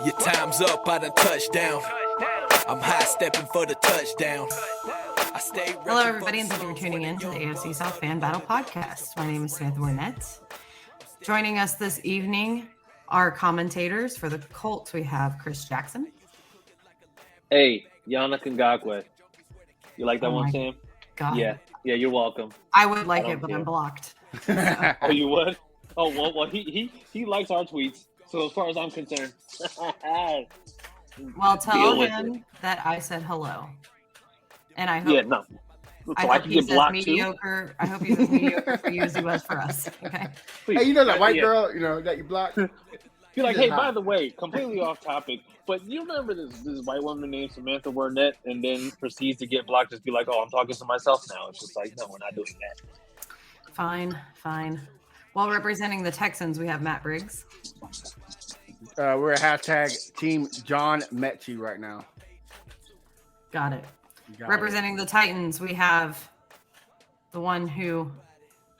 Your time's up, I done touchdown. I'm high stepping for the touchdown. Hello, everybody, and thank you for tuning in to the AFC South Fan Battle Podcast. My name is Samantha Burnett. Joining us this evening are commentators for the Colts. We have Chris Jackson. Hey, Yana Ngakwe. You like that one, Sam? God. Yeah, you're welcome. I would like it, but I'm blocked. Oh, you would? Oh, well, he likes our tweets. So as far as I'm concerned. Well, tell him that I said hello. And I hope, So I hope he says mediocre. I hope he's as mediocre for you as he was for us. Okay. Hey, you know that white girl, that you blocked? You're like, hey, by the way, completely off topic, but you remember this white woman named Samantha Burnett and then proceeds to get blocked, just be like, oh, I'm talking to myself now. It's just like, no, we're not doing that. Fine. Well, representing the Texans, we have Matt Briggs. We're at hashtag Team John Mechie right now. Got it. Representing the Titans, we have the one who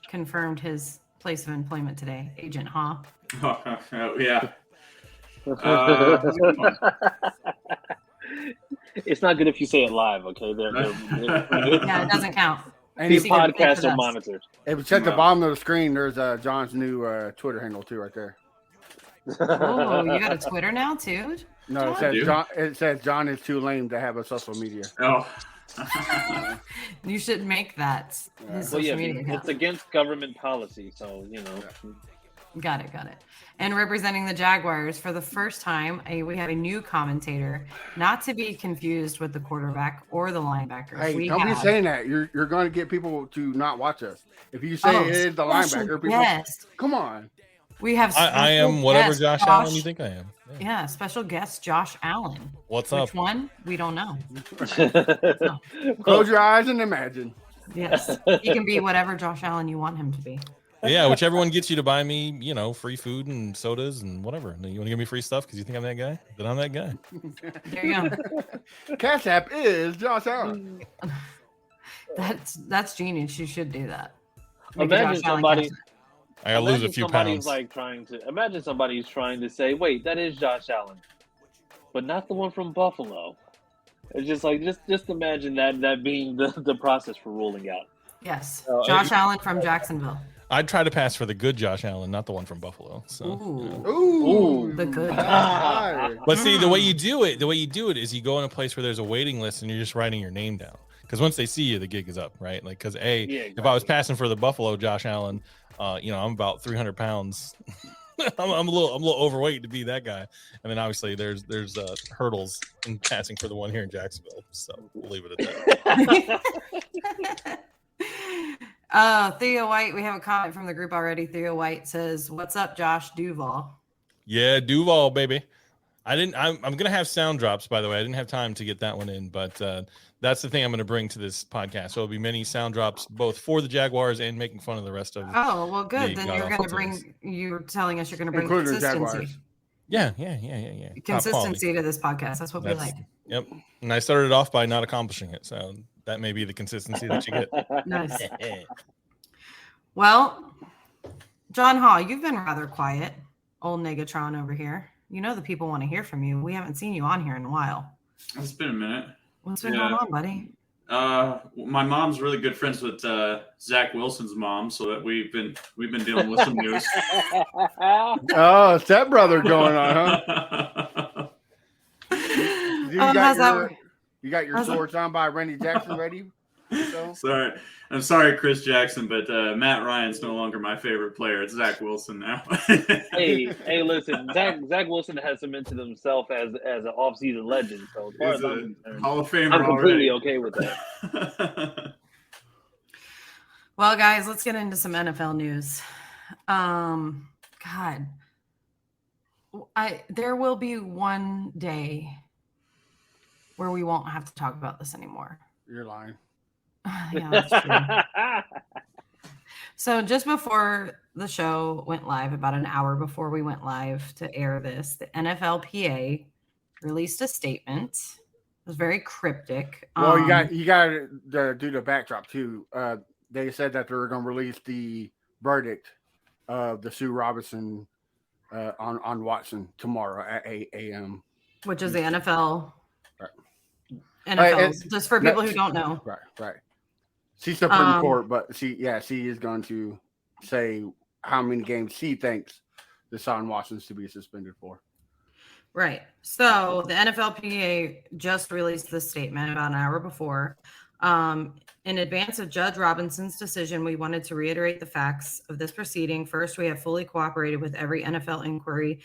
confirmed his place of employment today, Agent Ha. Yeah. It's not good if you say it live, okay? Yeah, it doesn't count. These podcasts are monitored. If you check the bottom of the screen, there's John's new Twitter handle too, right there. Oh, you got a Twitter now too? No, it says John is too lame to have a social media. Oh. You should make that his social media account. It's against government policy, so Got it. And representing the Jaguars for the first time, we have a new commentator, not to be confused with the quarterback or the linebacker. Hey, don't be saying that. You're going to get people to not watch us. If you say it is the linebacker, people, come on. We have. I am whatever Josh Allen you think I am. Yeah, special guest Josh Allen. What's up? Which one? We don't know. Close your eyes and imagine. Yes, he can be whatever Josh Allen you want him to be. Yeah, whichever one gets you to buy me, free food and sodas and whatever. You want to give me free stuff because you think I'm that guy? Then I'm that guy. There you go. Cash App is Josh Allen. That's genius. You should do that. Imagine somebody. I gotta lose a few pounds. Imagine somebody's trying to say, wait, that is Josh Allen, but not the one from Buffalo. It's just like just imagine that being the process for ruling out. Yes, Josh Allen from Jacksonville. I'd try to pass for the good Josh Allen, not the one from Buffalo. So. Ooh, the good. But see, the way you do it is you go in a place where there's a waiting list and you're just writing your name down. Because once they see you, the gig is up, right? Like, because exactly. If I was passing for the Buffalo Josh Allen, I'm about 300 pounds. I'm a little overweight to be that guy. And then obviously there's hurdles in passing for the one here in Jacksonville. So we'll leave it at that. Theo White, we have a comment from the group already. Theo White says, "What's up, Josh Duval?" Yeah, Duval, baby. I'm gonna have sound drops, by the way. I didn't have time to get that one in, but that's the thing I'm gonna bring to this podcast. So it'll be many sound drops, both for the Jaguars and making fun of the rest of. Oh well, good. Then you're gonna bring. You're telling us you're gonna bring consistency. Yeah. Consistency to this podcast. That's what we like. Yep. And I started off by not accomplishing it, so that may be the consistency that you get. Nice. Well, John Hall, you've been rather quiet, old Negatron over here. You know the people want to hear from you. We haven't seen you on here in a while. It's been a minute. What's been going on, buddy? My mom's really good friends with Zach Wilson's mom, so that we've been dealing with some news. Oh, stepbrother going on, huh? You got your sword on by Randy Jackson ready? So? I'm sorry, Chris Jackson, but Matt Ryan's no longer my favorite player. It's Zach Wilson now. hey, listen, Zach Wilson has cemented himself as an off-season legend. So as far as I'm concerned, Hall of Famer I'm completely already. okay with that. Well, guys, let's get into some NFL news. God, there will be one day where we won't have to talk about this anymore. You're lying. Yeah, that's true. So just before the show went live, about an hour before we went live to air this, the NFLPA released a statement. It was very cryptic. Well, you got to do the backdrop too. They said that they were going to release the verdict of the Sue Robinson on Watson tomorrow at 8 a.m. Which is the NFL. Right. NFL, just for people who don't know. Right. She's Supreme Court, but she is going to say how many games she thinks Deshaun Watson's to be suspended for. Right. So the NFLPA just released this statement about an hour before. In advance of Judge Robinson's decision, we wanted to reiterate the facts of this proceeding. First, we have fully cooperated with every NFL inquiry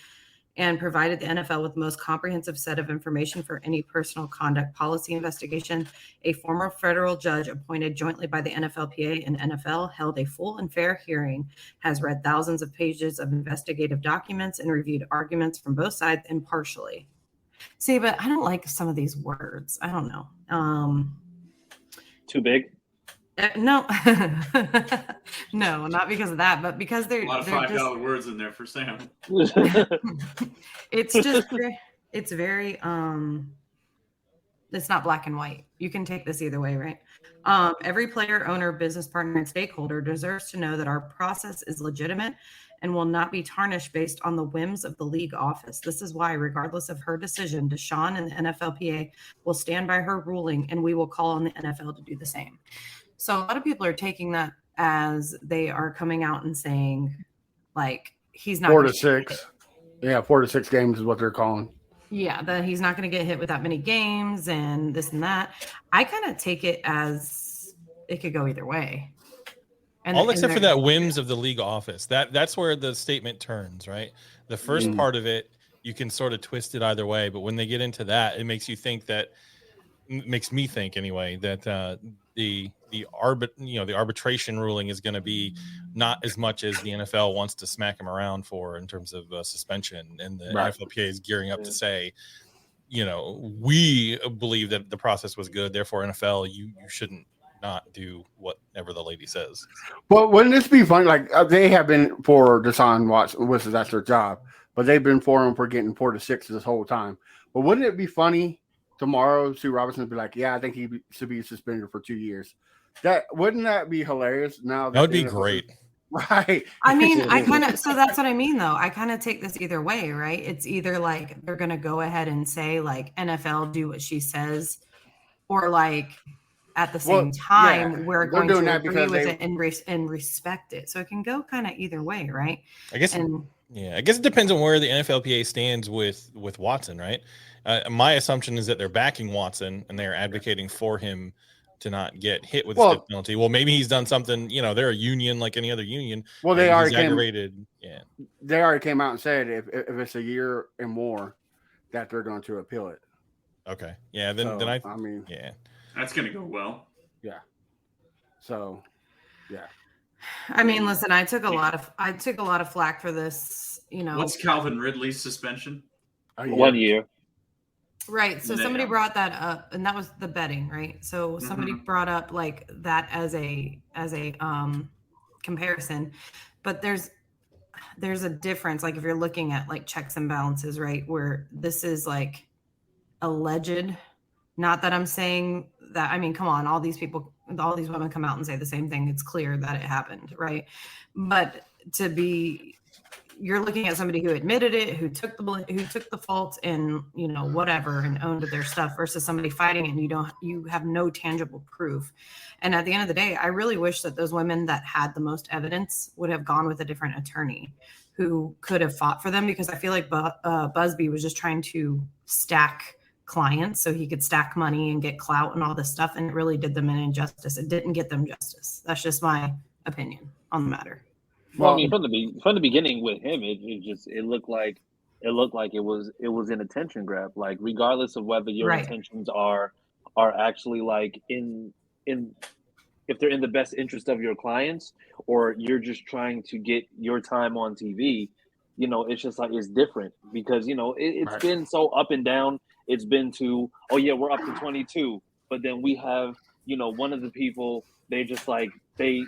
and provided the NFL with the most comprehensive set of information for any personal conduct policy investigation. A former federal judge appointed jointly by the NFLPA and NFL held a full and fair hearing, has read thousands of pages of investigative documents, and reviewed arguments from both sides impartially. See, but I don't like some of these words. I don't know. Too big? No, no, not because of that, but because they're a lot of $5 words in there for Sam. It's just it's very it's not black and white. You can take this either way, right? Every player, owner, business partner, and stakeholder deserves to know that our process is legitimate and will not be tarnished based on the whims of the league office. This is why, regardless of her decision, Deshaun and the NFLPA will stand by her ruling, and we will call on the NFL to do the same. So a lot of people are taking that as they are coming out and saying, like, he's not 4 to 6. Yeah, 4 to 6 games is what they're calling. Yeah, that he's not going to get hit with that many games and this and that. I kind of take it as it could go either way. And all except for that whims of the league office. That's where the statement turns, right? The first part of it, you can sort of twist it either way, but when they get into that, it makes you think that makes me think anyway that the arbitration ruling is going to be not as much as the NFL wants to smack him around for in terms of suspension, and the NFLPA is gearing up to say, we believe that the process was good, therefore NFL, you shouldn't not do whatever the lady says. Well, wouldn't this be funny? Like they have been for Deshaun Watson, which that's their job, but they've been for him for getting 4 to 6 this whole time. But wouldn't it be funny tomorrow, Sue Robinson would be like, yeah, I think he should be suspended for 2 years. Wouldn't that be hilarious? Now that would be great. Right. I mean, so that's what I mean, though. I kind of take this either way, right? It's either like they're going to go ahead and say, like, NFL, do what she says, or like at the same time, we're going to agree with it and respect it. So it can go kind of either way, right? I guess it depends on where the NFLPA stands with Watson, right? My assumption is that they're backing Watson and they're advocating for him to not get hit with a stiff penalty. Well, maybe he's done something, they're a union like any other union. Well, they already They already came out and said if it's a year and more that they're going to appeal it. Okay. Yeah, then I mean, yeah. That's going to go well. Yeah. So, yeah. I mean, listen, I took a lot of flack for this, What's Calvin Ridley's suspension? 1 year. Right. So somebody brought that up, and that was the betting, right? So somebody brought up like that as a comparison, but there's a difference. Like if you're looking at like checks and balances, right? Where this is like alleged, not that I'm saying that, I mean, come on, all these women come out and say the same thing. It's clear that it happened. Right. But you're looking at somebody who admitted it, who took the fault and, whatever, and owned their stuff versus somebody fighting it and you have no tangible proof. And at the end of the day, I really wish that those women that had the most evidence would have gone with a different attorney who could have fought for them, because I feel like Busby was just trying to stack clients so he could stack money and get clout and all this stuff, and it really did them an injustice. It didn't get them justice. That's just my opinion on the matter. Well, I mean, from the beginning with him, it looked like it was an attention grab. Like, regardless of whether your intentions are actually like if they're in the best interest of your clients, or you're just trying to get your time on TV, it's just like it's different because it's been so up and down. It's been to, oh yeah, we're up to 22, but then we have one of the people, they just like they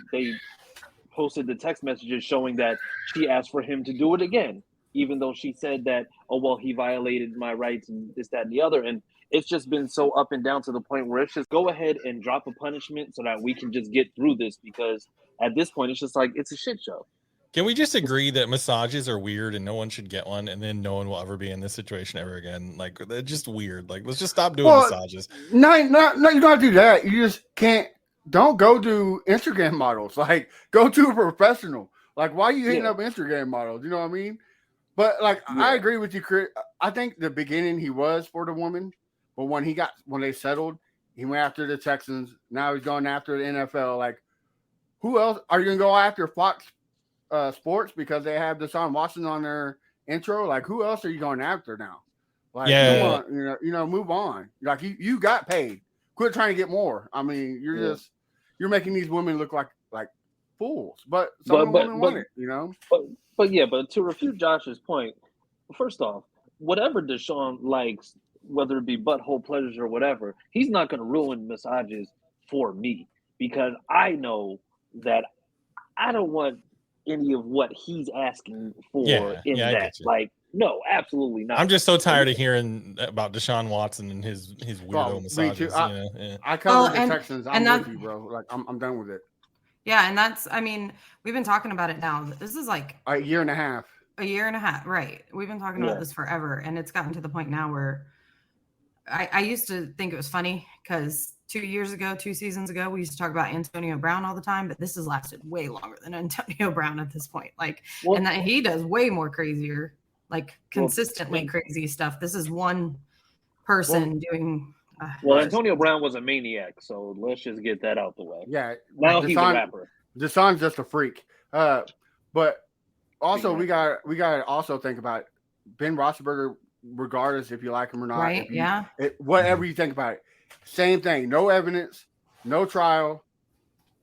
posted the text messages showing that she asked for him to do it again, even though she said that, oh, well, he violated my rights and this, that, and the other. And it's just been so up and down to the point where it's just go ahead and drop a punishment so that we can just get through this, because at this point, it's just like, it's a shit show. Can we just agree that massages are weird and no one should get one, and then no one will ever be in this situation ever again? Like, they're just weird. Like, let's just stop doing massages. No, you don't have to do that. You just can't. Don't go to Instagram models. Like, go to a professional. Like, why are you hitting up Instagram models? You know what I mean? But like, I agree with you, Chris. I think the beginning he was for the woman, but when they settled, he went after the Texans. Now he's going after the NFL. Like, who else are you gonna go after? Fox Sports, because they have Deshaun Watson on their intro. Like, who else are you going after now? Like, move on. Like, you got paid. Quit trying to get more. I mean, you're making these women look like fools. But some women want it, you know. But to refute Josh's point, first off, whatever Deshaun likes, whether it be butthole pleasures or whatever, he's not going to ruin massages for me, because I know that I don't want any of what he's asking for in that. Like, no, absolutely not. I'm just so tired of hearing about Deshaun Watson and his weirdo massages. I covered the Texans. I'm with you, bro. Like, I'm done with it. Yeah, and that's, I mean, we've been talking about it now. This is like a year and a half. Right. We've been talking about this forever, and it's gotten to the point now where I used to think it was funny because 2 seasons ago, we used to talk about Antonio Brown all the time, but this has lasted way longer than Antonio Brown at this point. Like, and that he does way more crazier, like consistently crazy stuff. This is one person doing. Antonio Brown was a maniac, so let's just get that out the way. Yeah. Now he's a rapper. Deshaun's just a freak. But also we got to also think about Ben Roethlisberger, regardless if you like him or not. Right. Whatever you think about it. Same thing. No evidence, no trial,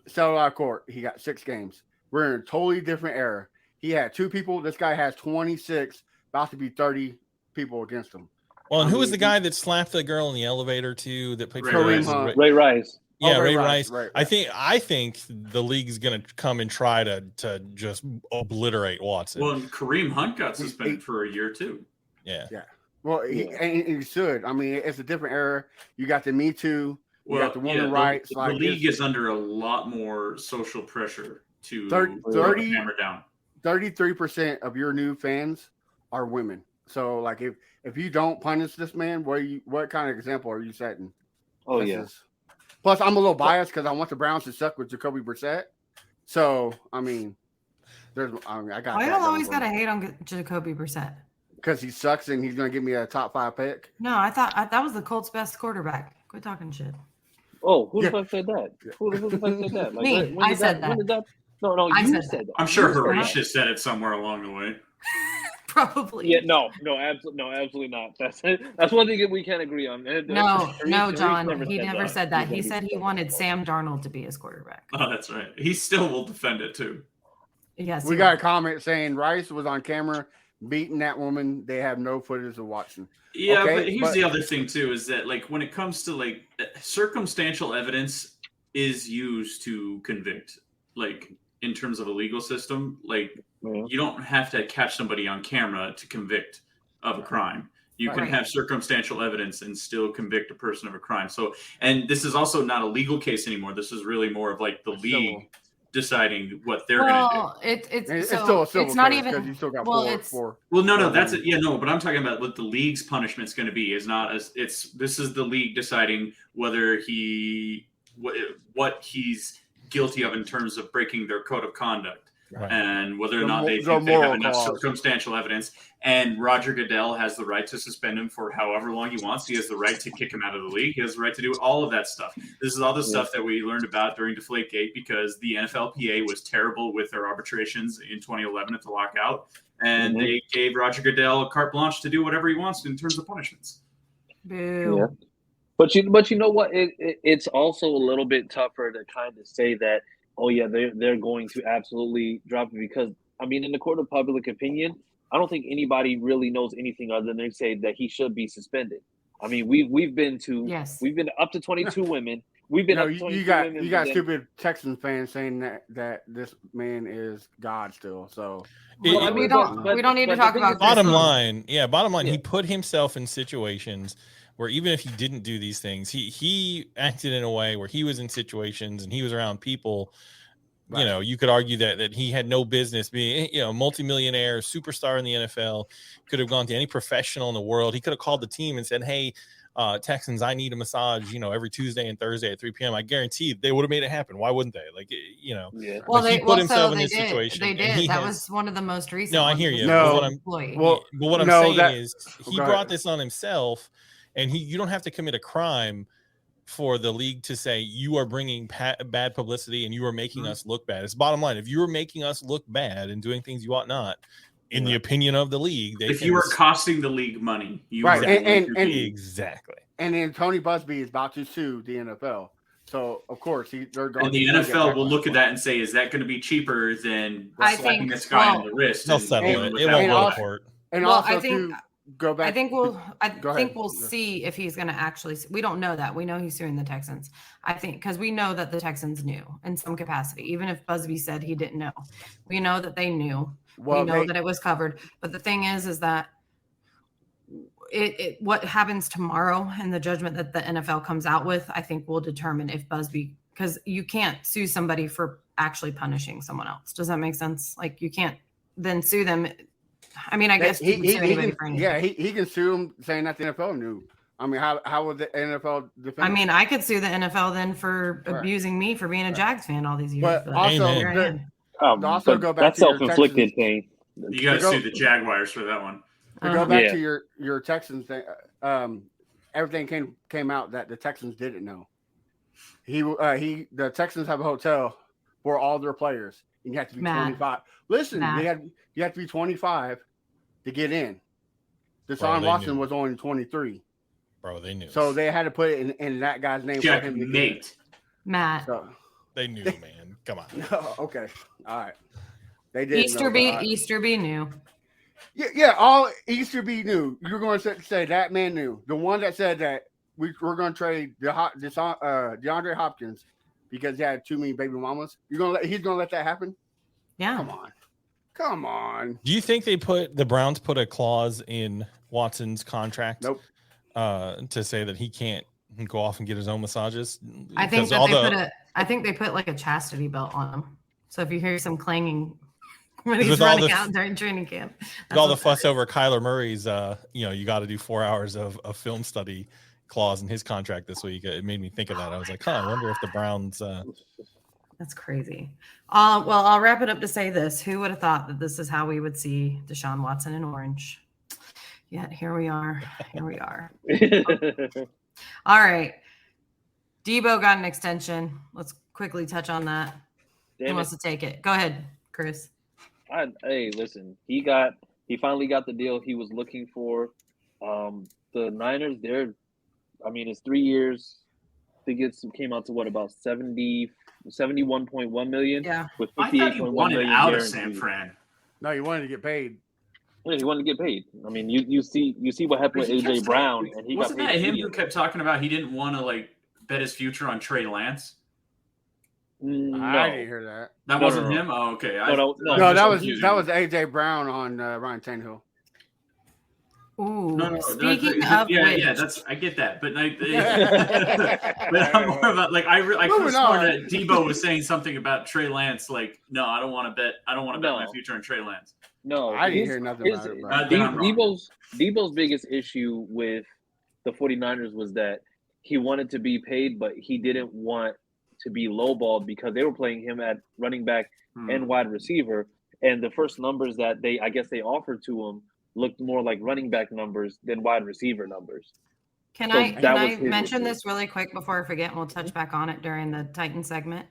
settled out of court. He got 6 games. We're in a totally different era. He had 2 people. This guy has 26, about to be 30 people against him. Well, and who was the guy that slapped the girl in the elevator too? That played Ray Rice. Yeah, Ray Rice. Right. I think the league's going to come and try to just obliterate Watson. Well, Kareem Hunt got suspended for a year too. Yeah. Well, he should. I mean, it's a different era. You got the Me Too. You got the women's rights. The league is under a lot more social pressure to hammer down. 33% of your new fans are women. So, like, if you don't punish this man, what kind of example are you setting? Oh, yes. Plus, I'm a little biased because I want the Browns to suck with Jacoby Brissett. So, I mean, I got. I don't always got to hate on Jacoby Brissett. Because he sucks and he's going to give me a top 5 pick. No, I thought that was the Colts' best quarterback. Quit talking shit. Oh, who the fuck said that? Who the fuck said that? Like, me. I said that. No, you said that. I'm sure Harish has said it somewhere along the way. Probably. Yeah, no, absolutely not. That's one thing that we can't agree on. No, John. He never said that. He said he wanted Sam Darnold to be his quarterback. Oh, that's right. He still will defend it too. Yes. We got a comment saying Rice was on camera beating that woman. They have no footage of watching. Yeah, but here's the other thing too, is that like when it comes to like circumstantial evidence is used to convict, like in terms of a legal system, like you don't have to catch somebody on camera to convict of a crime. You can have circumstantial evidence and still convict a person of a crime. So, and this is also not a legal case anymore. This is really more of like the league deciding what they're going to do. It's still a civil it's not case even. You still got four. Well, no, that's it. Yeah, no, but I'm talking about what the league's punishment's going to be. This is the league deciding whether what he's guilty of in terms of breaking their code of conduct. Right. And whether or not they think they have enough circumstantial evidence. And Roger Goodell has the right to suspend him for however long he wants. He has the right to kick him out of the league. He has the right to do all of that stuff. This is all the stuff that we learned about during Deflategate because the NFLPA was terrible with their arbitrations in 2011 at the lockout. And they gave Roger Goodell a carte blanche to do whatever he wants in terms of punishments. Boo. Yeah. But you know what? It's also a little bit tougher to kind of say that, oh, yeah, they're going to absolutely drop it because, I mean, in the court of public opinion, I don't think anybody really knows anything other than they say that he should be suspended. I mean, we've been up to 22 women. We've been up to 22 women. You got stupid Texans fans saying that this man is God still. So we don't need to talk about bottom line. Yeah, bottom line. He put himself in situations where even if he didn't do these things, he acted in a way where he was in situations and he was around people You know, you could argue that he had no business being, multimillionaire, superstar in the NFL, could have gone to any professional in the world. He could have called the team and said, hey, Texans, I need a massage, every Tuesday and Thursday at 3 p.m. I guarantee they would have made it happen. Why wouldn't they? Yeah. Well, he put himself in they this did. situation. They did. That was one of the most recent. No, I hear you. No. But what I'm saying is he brought this on himself, and you don't have to commit a crime for the league to say you are bringing bad publicity and you are making us look bad. It's bottom line. If you are making us look bad and doing things you ought not, in the opinion of the league, if you are costing the league money, you right, exactly. And then Tony Busby is about to sue the NFL, so of course they're going. And the NFL will look at that and say, "Is that going to be cheaper than slapping this guy in the wrist?" They'll settle it. It won't go to court. And also, go back. I think we'll see if he's going to actually. We don't know that. We know he's suing the Texans. I think because we know that the Texans knew in some capacity, even if Busby said he didn't know. We know that they knew. Well, we know that it was covered. But the thing is that what happens tomorrow and the judgment that the NFL comes out with, I think will determine if Busby, because you can't sue somebody for actually punishing someone else. Does that make sense? Like you can't then sue them. I mean, I guess he can sue him saying that the NFL knew. I mean, how would the NFL defend? I mean, I could sue the NFL then for abusing me for being a Jags fan all these years. But also go back that's to self-inflicted thing. You got to sue the Jaguars for that one. To go back to your Texans thing, everything came out that the Texans didn't know. The Texans have a hotel for all their players, and you have to be 25. Listen, you have to be 25 to get in. Deshaun Watson was only 23. Bro, they knew. So they had to put it in that guy's name for him to get in. Matt. So, they knew, man. Come on. No, okay. All right. They did. Easterby knew. Yeah, all Easterby knew. You're going to say that man knew. The one that said that we're going to trade DeAndre Hopkins because he had too many baby mamas. He's going to let that happen? Yeah. Come on. Do you think the Browns put a clause in Watson's contract? Nope. To say that he can't go off and get his own massages? I think they put like a chastity belt on him. So if you hear some clanging when he's running out during training camp, with all the fuss over Kyler Murray's, you got to do 4 hours of film study clause in his contract this week. It made me think of that. I was like, I wonder if the Browns. That's crazy. Well, I'll wrap it up to say this: who would have thought that this is how we would see Deshaun Watson in orange? Yet here we are. All right. Debo got an extension. Let's quickly touch on that. Who wants to take it? Go ahead, Chris. Hey, listen. He finally got the deal he was looking for. The Niners, it's 3 years. I think it came out to about 71.1 million. Yeah. With I thought he wanted out of San Fran. No, he wanted to get paid. Yeah, he wanted to get paid. I mean, you see what happened with AJ Brown, and he wasn't got paid. That him who kept talking about he didn't want to bet his future on Trey Lance? No. I didn't hear that. That wasn't him. Oh, okay. No, that was AJ Brown on Ryan Tannehill. Ooh, no, speaking of which, I get that, but but I'm more about I could have sworn that Debo was saying something about Trey Lance. No, I don't want to bet. I don't want to bet my future on Trey Lance. No, I didn't hear nothing about it. Debo's biggest issue with the 49ers was that he wanted to be paid, but he didn't want to be lowballed because they were playing him at running back and wide receiver, and the first numbers that they offered to him looked more like running back numbers than wide receiver numbers. Can I mention this really quick before I forget, and we'll touch back on it during the Titan segment?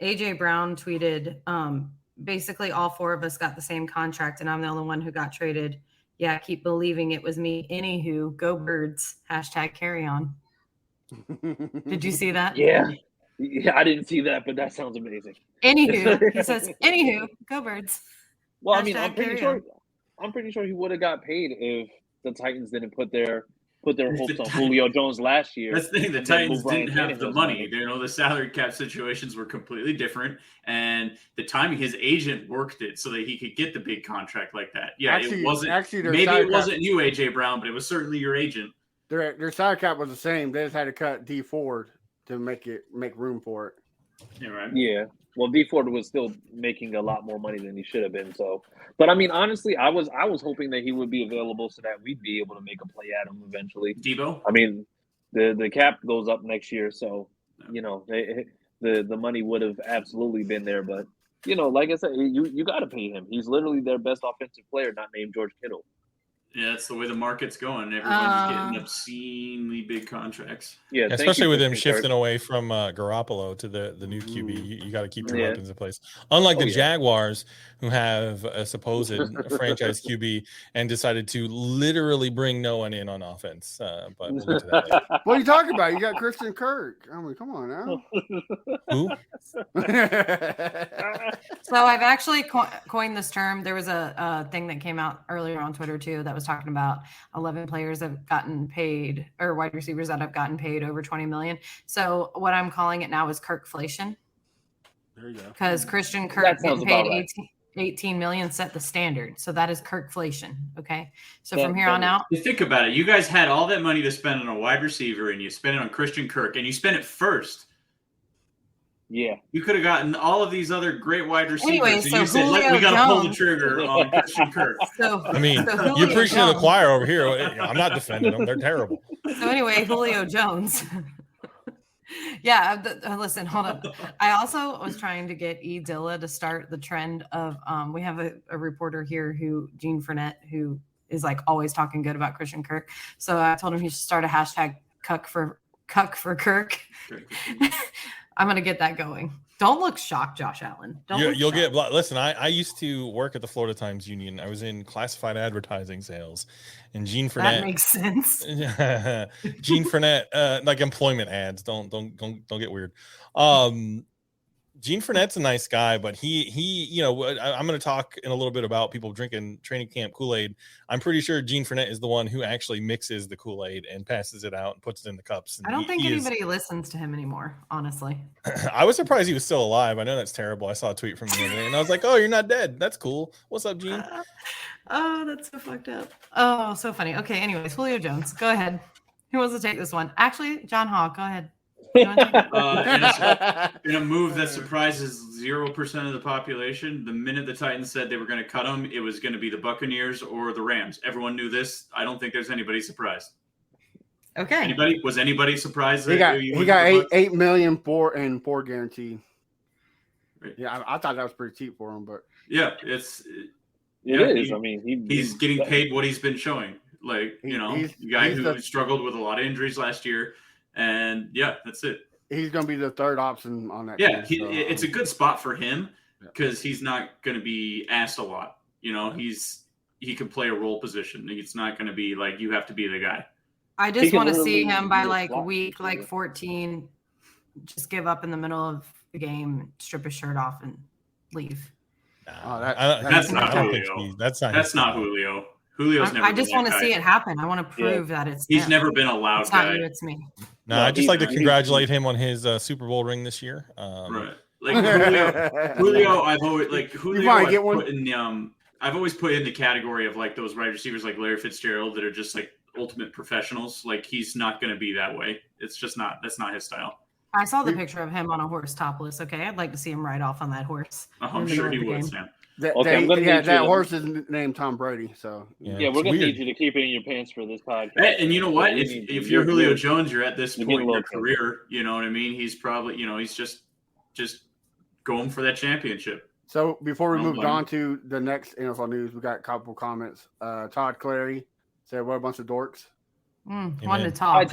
AJ Brown tweeted, basically all 4 of us got the same contract, and I'm the only one who got traded. Yeah, keep believing it was me. Anywho, go Birds. #carry on. Did you see that? Yeah, I didn't see that, but that sounds amazing. Anywho, he says, anywho, go Birds. Well, I mean, I'm pretty sure he would have got paid if the Titans didn't put their hopes on Julio Jones last year. That's the thing. The Titans didn't have the money. The salary cap situations were completely different, and the timing. His agent worked it so that he could get the big contract like that. Yeah, it wasn't. Maybe it wasn't you, AJ Brown, but it was certainly your agent. Their salary cap was the same. They just had to cut D Ford to make room for it. Yeah, right. Yeah. Well, D Ford was still making a lot more money than he should have been. So, but I mean, honestly, I was hoping that he would be available so that we'd be able to make a play at him eventually. Debo. I mean, the cap goes up next year, so the money would have absolutely been there. But like I said, you got to pay him. He's literally their best offensive player, not named George Kittle. Yeah, that's the way the market's going. Everyone's getting obscenely big contracts. Yeah, especially with him shifting away from Garoppolo to the new QB. You got to keep your weapons in place. Unlike the Jaguars, who have a supposed franchise QB and decided to literally bring no one in on offense. But we'll get to that later. What are you talking about? You got Christian Kirk. I mean, come on now. Who? So I've actually coined this term. There was a thing that came out earlier on Twitter too that was talking about 11 players have gotten paid, or wide receivers that have gotten paid over 20 million. So what I'm calling it now is Kirkflation. There you go. Because Christian Kirk getting paid 18 million set the standard. So that is Kirkflation. Okay. So from here on out. Think about it. You guys had all that money to spend on a wide receiver and you spent it on Christian Kirk and you spent it first. Yeah. You could have gotten all of these other great wide receivers. Anyway, and so you said, we got to pull the trigger on Christian Kirk. I mean, you're preaching to the choir over here. I'm not defending them. They're terrible. So anyway, Julio Jones. Yeah, listen, hold up. I also was trying to get E. Dilla to start the trend of we have a reporter here Gene Fournette, who is like always talking good about Christian Kirk. So I told him he should start a hashtag cuck for Kirk. I'm gonna get that going. Don't look shocked, Josh Allen. You'll get. Listen, I used to work at the Florida Times Union. I was in classified advertising sales, and Gene Fournette. That makes sense. Gene Fournette, like employment ads. Don't get weird. Gene Fournette's a nice guy, but he I'm going to talk in a little bit about people drinking training camp Kool-Aid. I'm pretty sure Gene Fournette is the one who actually mixes the Kool-Aid and passes it out and puts it in the cups. And I don't think anybody listens to him anymore, honestly. I was surprised he was still alive. I know that's terrible. I saw a tweet from the other day, and I was like, "Oh, you're not dead. That's cool. What's up, Gene?" Oh, that's so fucked up. Oh, so funny. Okay, anyways, Julio Jones, go ahead. Who wants to take this one? Actually, John Hall, go ahead. In a move that surprises 0% of the population, the minute the Titans said they were going to cut him, it was going to be the Buccaneers or the Rams. Everyone knew this. I don't think there's anybody surprised. Okay. Was anybody surprised? He got $8 million four guaranteed. Right. Yeah, I thought that was pretty cheap for him, but yeah, it is. I mean, he's getting paid what he's been showing. Like, the guy who struggled with a lot of injuries last year. And yeah, that's it. He's going to be the third option on that. Yeah, team, it's a good spot for him because he's not going to be asked a lot. He can play a role position. It's not going to be like you have to be the guy. I just want to see him by week 14, just give up in the middle of the game, strip his shirt off, and leave. That's not Julio. That's not Julio. Julio's never. I just want to see it happen. I want to prove that it's. He's him. never been a loud guy. Not you, it's me. No, I'd just like to congratulate him on his Super Bowl ring this year. Right, like Julio. I've always I've always put in the category of like those wide receivers like Larry Fitzgerald that are just like ultimate professionals. Like he's not going to be that way. It's just not. That's not his style. I saw the picture of him on a horse topless. Okay, I'd like to see him ride off on that horse. Oh, I'm sure he would, Sam. That horse is named Tom Brady. So we're gonna need you to keep it in your pants for this podcast. And you know what? If you're Julio Jones, you're at this point in your career. You know what I mean? He's probably he's just going for that championship. So before we move on to the next NFL news, we got a couple comments. Todd Clary said, "What a bunch of dorks." Wanted to talk.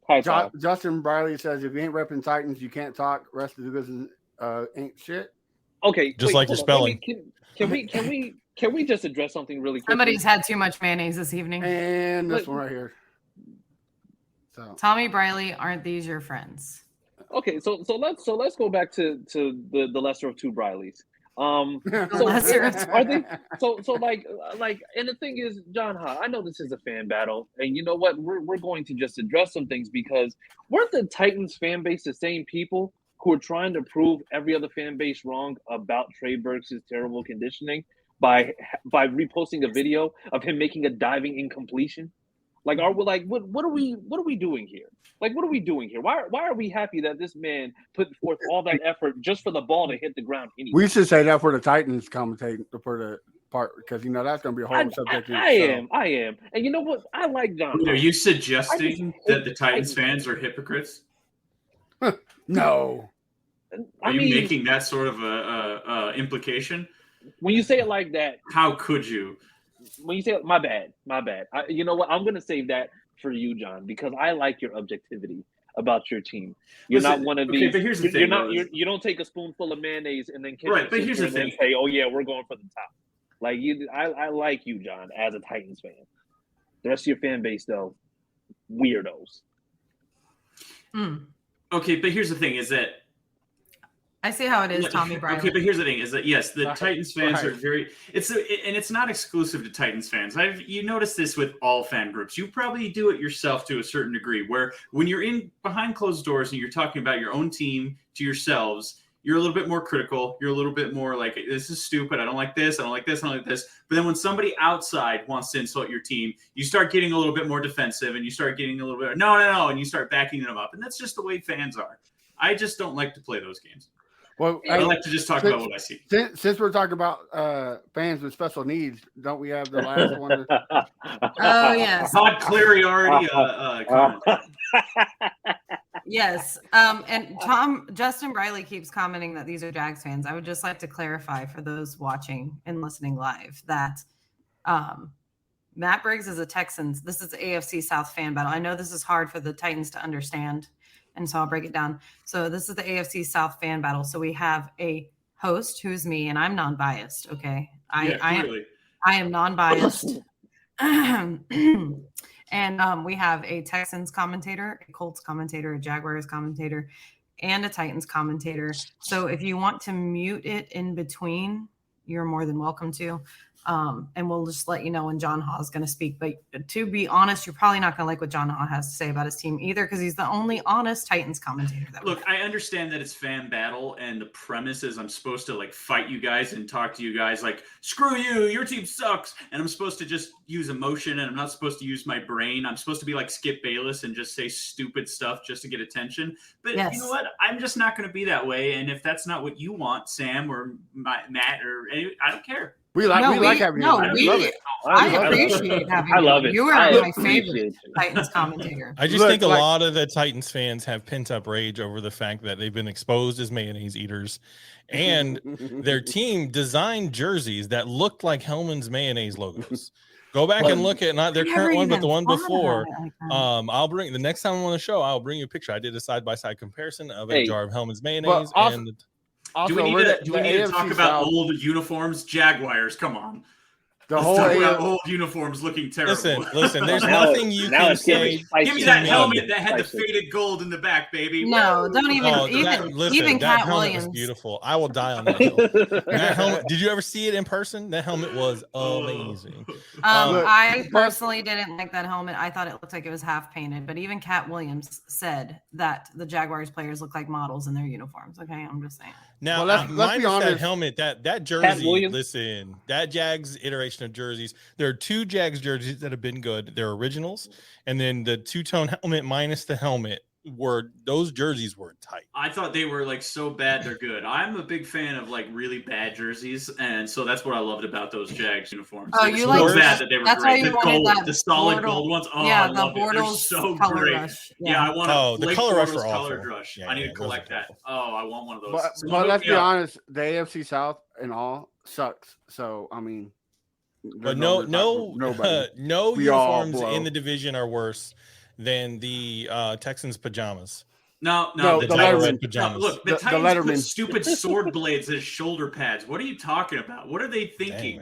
Hi, Todd. Justin Briley says, "If you ain't repping Titans, you can't talk. Rest of the business ain't shit." Okay, just like your spelling. Can we just address something really quick? Somebody's had too much mayonnaise this evening. And this one right here. So Tommy Briley, aren't these your friends? Okay, so let's go back to the lesser of two Brileys. Are they? So like, and the thing is, John Ha, I know this is a fan battle, and you know what? We're going to just address some things because weren't the Titans fan base the same people who are trying to prove every other fan base wrong about Trey Burks' terrible conditioning by reposting a video of him making a diving incompletion? Like, are we like what are we doing here? Like, what are we doing here? Why are we happy that this man put forth all that effort just for the ball to hit the ground anyway? We should say that for the Titans commentating for the part because that's going to be a whole subject. I am, and you know what? I like John. Are you suggesting that the Titans fans are hypocrites? No. Are you making that sort of a implication? When you say it like that, how could you? When you say my bad. You know what? I'm going to save that for you, John, because I like your objectivity about your team. You're not one of these. But here's the thing. You don't take a spoonful of mayonnaise and then right. But here's the thing. Say, oh yeah, we're going for the top. Like you, I like you, John, as a Titans fan. The rest of your fan base, though, weirdos. Okay, but here's the thing: is that I see how it is, Tommy Bryan. Okay, but here's the thing: is that yes, the Titans fans are very. And it's not exclusive to Titans fans. You notice this with all fan groups. You probably do it yourself to a certain degree. Where when you're in behind closed doors and you're talking about your own team to yourselves, you're a little bit more critical. You're a little bit more like, this is stupid. I don't like this. I don't like this. I don't like this. But then when somebody outside wants to insult your team, you start getting a little bit more defensive and you start getting a little bit, no. And you start backing them up. And that's just the way fans are. I just don't like to play those games. Well, I like to just talk about what I see. Since we're talking about fans with special needs, don't we have the last one? Oh, yes. Todd Cleary already commented. Yes. And Justin Briley keeps commenting that these are Jags fans. I would just like to clarify for those watching and listening live that Matt Briggs is a Texans. This is the AFC South fan battle. I know this is hard for the Titans to understand, and so I'll break it down. So this is the AFC South fan battle. So we have a host who's me, and I'm non-biased. Okay, I am non-biased. And we have a Texans commentator, a Colts commentator, a Jaguars commentator, and a Titans commentator. So if you want to mute it in between, you're more than welcome to. And we'll just let you know when John Haw is going to speak. But to be honest, you're probably not going to like what John Haw has to say about his team either, because he's the only honest Titans commentator. Look, I understand that it's fan battle, and the premise is I'm supposed to fight you guys and talk to you guys like, screw you, your team sucks. And I'm supposed to just use emotion, and I'm not supposed to use my brain. I'm supposed to be like Skip Bayless and just say stupid stuff just to get attention. But You know what? I'm just not going to be that way. And if that's not what you want, Sam or Matt or I don't care. We like having you. I appreciate having you. I love it. You are my favorite Titans commentator. I just think a lot of the Titans fans have pent-up rage over the fact that they've been exposed as mayonnaise eaters, and their team designed jerseys that looked like Hellman's mayonnaise logos. Go back and look at not their current one, but the one before. I'll bring the next time I'm on the show. I'll bring you a picture. I did a side-by-side comparison of a jar of Hellman's mayonnaise and. Also, do we need to talk about old uniforms? Jaguars, come on. The whole old uniforms looking terrible. Listen. There's nothing you can say. Give me that helmet that had the faded gold in the back, baby. No, don't even Cat Williams. Was beautiful. I will die on that hill. That helmet. Did you ever see it in person? That helmet was amazing. I personally didn't like that helmet. I thought it looked like it was half painted. But even Cat Williams said that the Jaguars players look like models in their uniforms. Okay, I'm just saying. Now, let's be honest. That helmet, that jersey. Listen, that Jags iteration of jerseys. There are two Jags jerseys that have been good. They're originals, and then the two-tone helmet minus the helmet those jerseys were tight. I thought they were so bad they're good. I'm a big fan of really bad jerseys, and so that's what I loved about those Jags uniforms. Oh, you like that they were great. The solid gold ones. Oh, yeah, I love it. They're so great. Rush. Yeah, I want the color rush for color rush. I need to collect that. Oh, I want one of those. But let's be honest, the AFC South and all sucks. So I mean, but no uniforms in the division are worse than the Texans pajamas. No, the Letterman pajamas. No, look, the Titans put stupid sword blades as shoulder pads. What are you talking about? What are they thinking?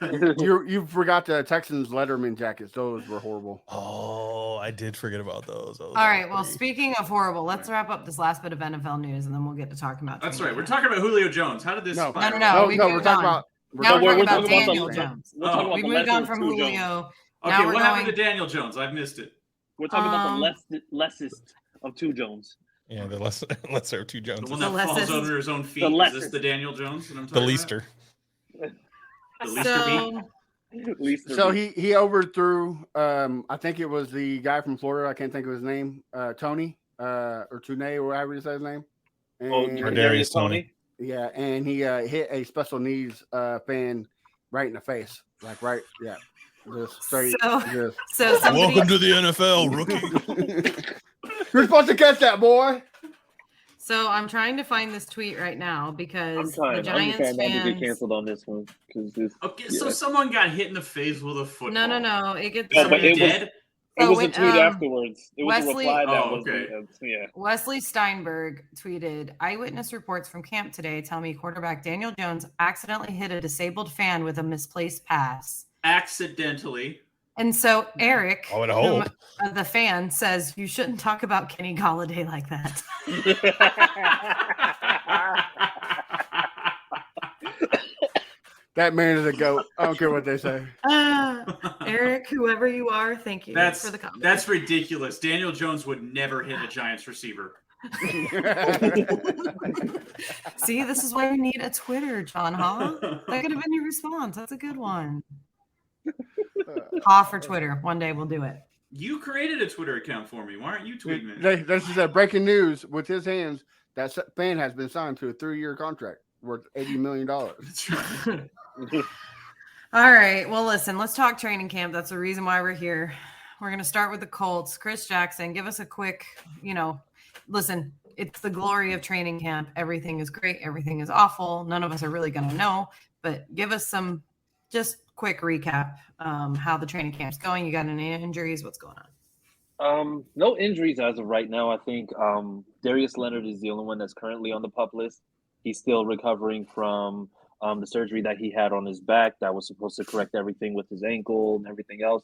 Dang, you forgot the Texans Letterman jackets. Those were horrible. Oh, I did forget about those. All right. Well, speaking of horrible, let's wrap up this last bit of NFL news, and then we'll get to talking about. That's right. We're talking about Julio Jones. How did this? No. We're talking about. Now we're talking about Daniel Jones. We moved on from Julio. Okay, what happened to Daniel Jones? I've missed it. We're talking about the lessest of two Jones. Yeah, the lesser of two Jones. The one that falls under his own feet. Is this the Daniel Jones that I'm talking about? The Leaster beat? So he overthrew. I think it was the guy from Florida. I can't think of his name. Tony or Tune or whatever you say his name. And, Darius Tony. Yeah, and he hit a special needs fan right in the face, like right. Yeah, just straight. So Welcome to the NFL, rookie. You're supposed to catch that, boy. So I'm trying to find this tweet right now because the Giants I'm trying not to get fans. canceled on this one So someone got hit in the face with a football. No. It gets dead. It was a tweet afterwards. It was Wesley, a reply that Oh, was okay. Wesley Steinberg tweeted, eyewitness reports from camp today tell me quarterback Daniel Jones accidentally hit a disabled fan with a misplaced pass. Accidentally. And so Eric, I would hope. The fan, says you shouldn't talk about Kenny Golladay like that. That man is a goat. I don't care what they say. Eric, whoever you are, thank you for the comment. That's ridiculous. Daniel Jones would never hit a Giants receiver. See, this is why you need a Twitter, John Ha. That could have been your response. That's a good one. Ha for Twitter. One day we'll do it. You created a Twitter account for me. Why aren't you tweeting it? This is breaking news. With his hands, that fan has been signed to a 3-year contract worth $80 million. That's right. All right. Well, listen, let's talk training camp. That's the reason why we're here. We're going to start with the Colts. Chris Jackson, give us a quick, listen, it's the glory of training camp. Everything is great. Everything is awful. None of us are really going to know, but give us some just quick recap. How the training camp's going. You got any injuries? What's going on? No injuries as of right now. I think Darius Leonard is the only one that's currently on the PUP list. He's still recovering from the surgery that he had on his back that was supposed to correct everything with his ankle and everything else.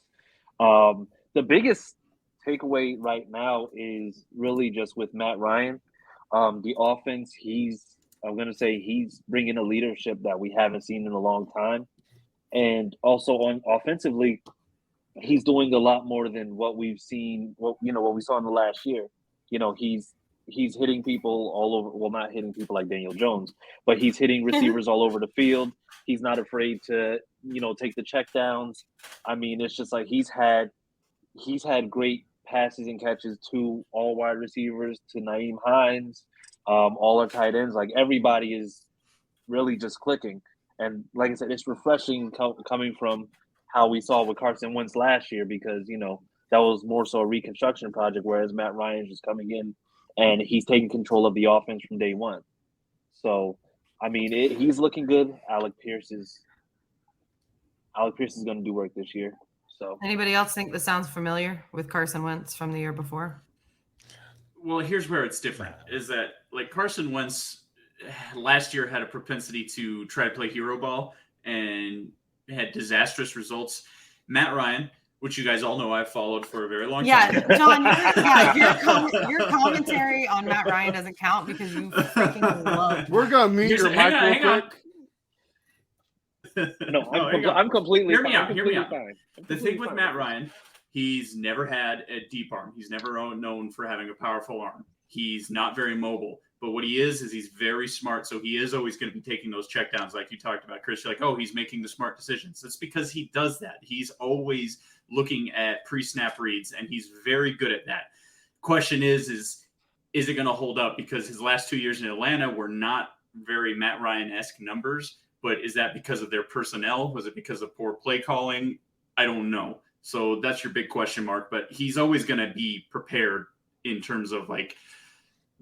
The biggest takeaway right now is really just with Matt Ryan. The offense, he's bringing a leadership that we haven't seen in a long time. And also on offensively, he's doing a lot more than what we've seen, what we saw in the last year. He's hitting people all over. Well, not hitting people like Daniel Jones, but he's hitting receivers all over the field. He's not afraid to, take the checkdowns. I mean, it's just like he's had great passes and catches to all wide receivers, to Nyheim Hines, all our tight ends. Like everybody is really just clicking. And like I said, it's refreshing coming from how we saw with Carson Wentz last year because, that was more so a reconstruction project, whereas Matt Ryan is just coming in and he's taking control of the offense from day one. So, I mean, he's looking good. Alec Pierce is going to do work this year. So, anybody else think this sounds familiar with Carson Wentz from the year before? Well, here's where it's different, is that like Carson Wentz last year had a propensity to try to play hero ball and had disastrous results. Matt Ryan, which you guys all know I've followed for a very long time. Yeah, John, your commentary on Matt Ryan doesn't count because you freaking love. We're going to mute your mic real quick. No, I'm completely Hear me out. fine. The thing with Matt Ryan, he's never had a deep arm. He's never known for having a powerful arm. He's not very mobile. But what he is he's very smart. So he is always going to be taking those checkdowns like you talked about, Chris. You're like, oh, he's making the smart decisions. That's because he does that. He's always looking at pre-snap reads, and he's very good at that. Question is it going to hold up? Because his last 2 years in Atlanta were not very Matt Ryan-esque numbers. But is that because of their personnel? Was it because of poor play calling? I don't know. So that's your big question mark. But he's always going to be prepared in terms of like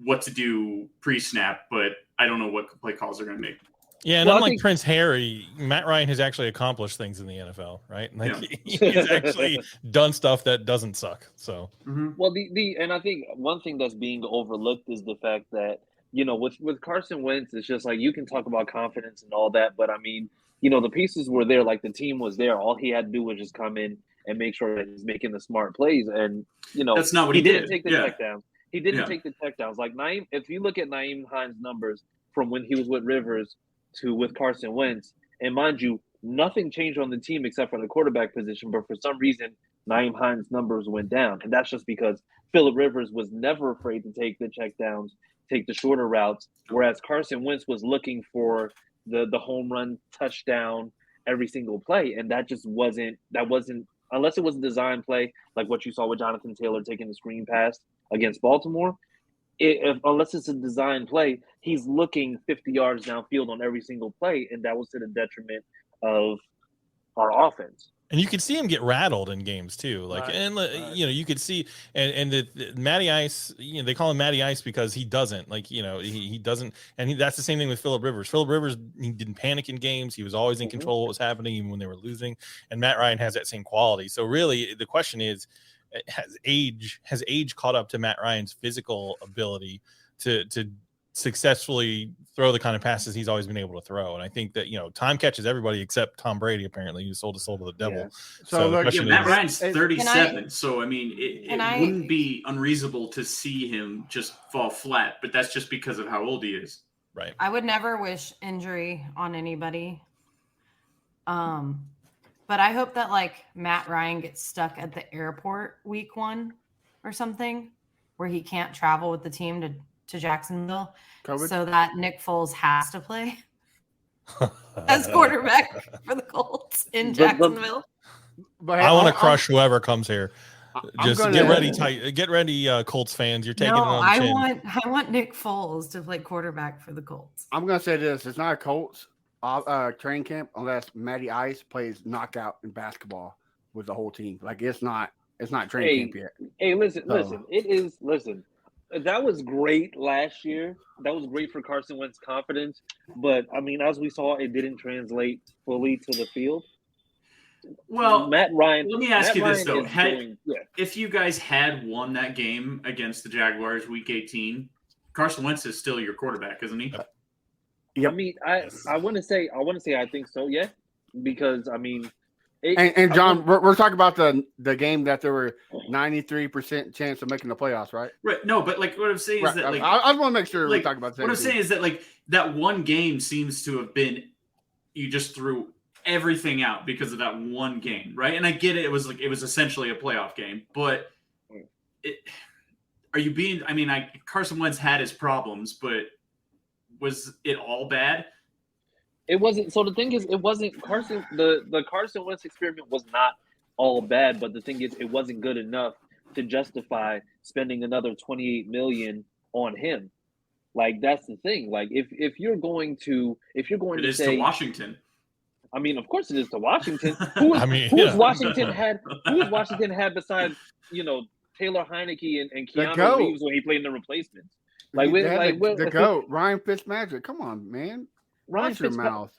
what to do pre-snap, but I don't know what play calls they're going to make. Yeah, and unlike Prince Harry, Matt Ryan has actually accomplished things in the NFL, right? Like he's actually done stuff that doesn't suck. So, well, and I think one thing that's being overlooked is the fact that with Carson Wentz, it's just like you can talk about confidence and all that, but I mean, the pieces were there, like the team was there. All he had to do was just come in and make sure that he's making the smart plays, and that's not what he did. Didn't take the checkdowns. He didn't take the checkdowns. Like Nyheim, if you look at Nyheim Hines' numbers from when he was with Rivers to with Carson Wentz, and mind you, nothing changed on the team except for the quarterback position, but for some reason, Nyheim Hines' numbers went down. And that's just because Phillip Rivers was never afraid to take the checkdowns, take the shorter routes, whereas Carson Wentz was looking for the home run touchdown, every single play, and that wasn't unless it was a design play like what you saw with Jonathan Taylor taking the screen pass against Baltimore. Unless it's a design play, he's looking 50 yards downfield on every single play, and that was to the detriment of our offense. And you could see him get rattled in games too, you could see, and the Matty Ice, they call him Matty Ice because he doesn't he doesn't, and that's the same thing with Phillip Rivers. Phillip Rivers, he didn't panic in games; he was always in control of what was happening, even when they were losing. And Matt Ryan has that same quality. So really, the question is, has age caught up to Matt Ryan's physical ability to successfully throw the kind of passes he's always been able to throw? And I think that time catches everybody except Tom Brady, apparently, who sold his soul to the devil. Yeah. So look, Matt Ryan's 37, so I mean it wouldn't be unreasonable to see him just fall flat, but that's just because of how old he is. Right. I would never wish injury on anybody. But I hope that Matt Ryan gets stuck at the airport week 1 or something where he can't travel with the team to Jacksonville, so that Nick Foles has to play as quarterback for the Colts in Jacksonville. But I want to crush whoever comes here. Just get ready, Colts fans. You're taking it on the chin. I want Nick Foles to play quarterback for the Colts. I'm gonna say this: it's not a Colts training camp unless Matty Ice plays knockout in basketball with the whole team. It's not training camp yet. Hey, listen. It is. Listen, that was great last year. That was great for Carson Wentz's confidence. But I mean, as we saw, it didn't translate fully to the field. Well, Matt Ryan. Let me ask you this though: if you guys had won that game against the Jaguars Week 18, Carson Wentz is still your quarterback, isn't he? Yep. I mean, I want to say I think so, yeah, because I mean, and John, we're talking about the game that there were 93% chance of making the playoffs, right? Right. No, but what I'm saying is that I just want to make sure we talk about that. What I'm saying is that that one game seems to have been you just threw everything out because of that one game, right? And I get it; it was essentially a playoff game, but are you being? I mean, Carson Wentz had his problems, but was it all bad? It wasn't. So the thing is, it wasn't Carson. The Carson Wentz experiment was not all bad, but the thing is, it wasn't good enough to justify spending another $28 million on him. That's the thing. If you're going to to Washington. I mean, of course it is to Washington. Who has Washington had besides Taylor Heineke and Keanu Reeves when he played in the replacements? The GOAT, Ryan Fitzmagic. Come on, man. Watch your mouth.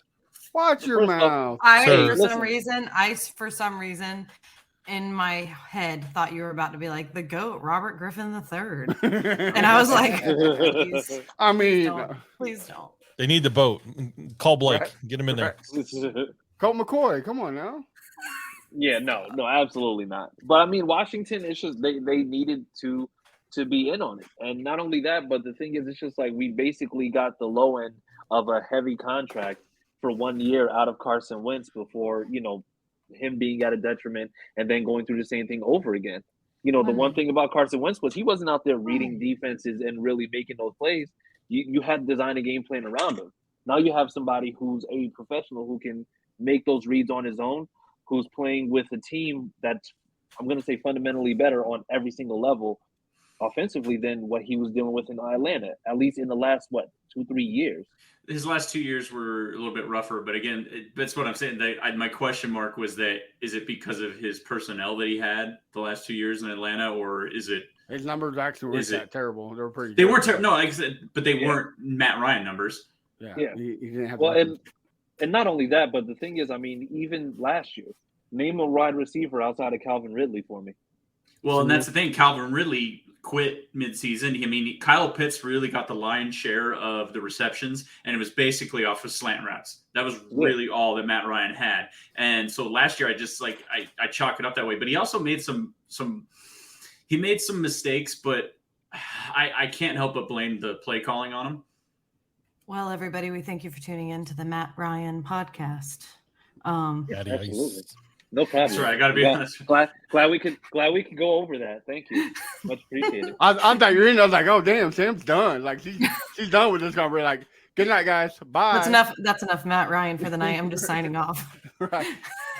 Watch your mouth. For some reason, in my head, thought you were about to be like the GOAT, Robert Griffin III. And I was like, please don't. They need the boat. Call Blake. Right. Get him in there. Colt McCoy. Come on now. Yeah, no, absolutely not. But I mean, Washington, it's just they needed to be in on it. And not only that, but the thing is, it's just we basically got the low end of a heavy contract for 1 year out of Carson Wentz before, him being at a detriment and then going through the same thing over again. The one thing about Carson Wentz was he wasn't out there reading defenses and really making those plays. You had to design a game plan around him. Now you have somebody who's a professional who can make those reads on his own, who's playing with a team that's, I'm going to say, fundamentally better on every single level offensively than what he was dealing with in Atlanta, at least in the last, 2-3 years. His last 2 years were a little bit rougher, but again, that's what I'm saying. My question mark was that, is it because of his personnel that he had the last 2 years in Atlanta, or is it his numbers actually weren't that terrible? They were pretty. They weren't terrible. No, like I said, but they weren't Matt Ryan numbers. Yeah. He didn't have. Well, and not only that, but the thing is, I mean, even last year, name a wide receiver outside of Calvin Ridley for me. Well, and that's the thing. Calvin Ridley quit midseason. I mean, Kyle Pitts really got the lion's share of the receptions, and it was basically off of slant routes. That was really all that Matt Ryan had. And so last year, I just I chalk it up that way. But he also made some mistakes, but I can't help but blame the play calling on him. Well, everybody, we thank you for tuning in to the Matt Ryan podcast. Absolutely. No problem. That's right. I got to be honest. Glad we could go over that. Thank you. Much appreciated. I thought you were like, oh damn, Sam's done. She's done with this conversation. Good night, guys. Bye. That's enough. That's enough, Matt Ryan, for the night. I'm just signing off. Right.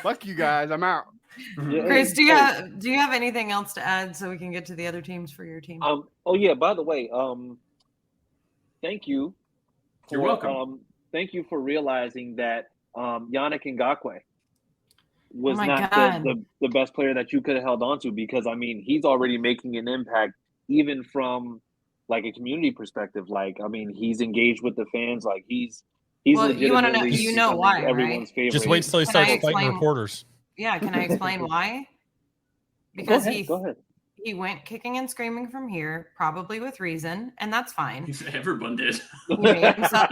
Fuck you guys. I'm out. Yeah, Chris, do you have anything else to add so we can get to the other teams for your team? Oh yeah. By the way, thank you. You're welcome. Thank you for realizing that Yannick Ngakoue was my not God. the best player that you could have held on to, because I mean he's already making an impact even from like a community perspective. Like I mean he's engaged with the fans. Like he's Well, you wanna know- legitimately you know becoming why, everyone's right? favorite. Just wait till he Can starts I fighting explain- reporters. Yeah, can I explain why? Go Because ahead. he went kicking and screaming from here, probably with reason, and that's fine. Everyone did. He made himself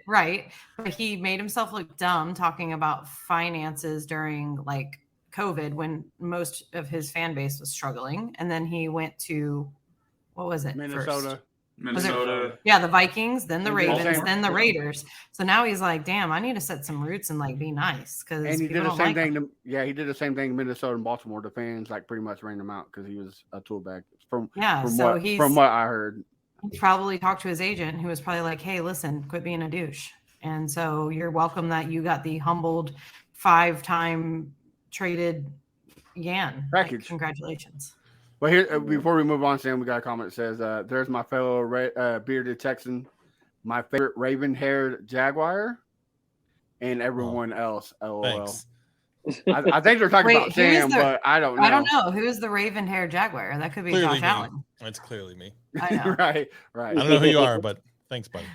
right, but he made himself look dumb talking about finances during like COVID when most of his fan base was struggling, and then he went to what was it? Minnesota. First? Minnesota. Yeah, the Vikings, then the He did the Ravens, same- then the Raiders. So now he's like, damn, I need to set some roots and like be nice because And he people did the don't same like thing. him. He did the same thing in Minnesota and Baltimore. The fans like pretty much ran him out because he was a tool bag. From what I heard. He probably talked to his agent, who was probably like, "Hey, listen, quit being a douche." And so you're welcome that you got the humbled 5-time traded Yan Package. Like, congratulations. But here, before we move on, Sam, we got a comment that says, "There's my fellow bearded Texan, my favorite raven-haired Jaguar, and everyone else." LOL. Thanks. I think they're talking Wait, about who Sam, is the- but I don't know. I don't know who's the raven-haired Jaguar. That could be Clearly Josh me. Allen. It's clearly me. I know. right. I don't know who you are, but thanks, buddy.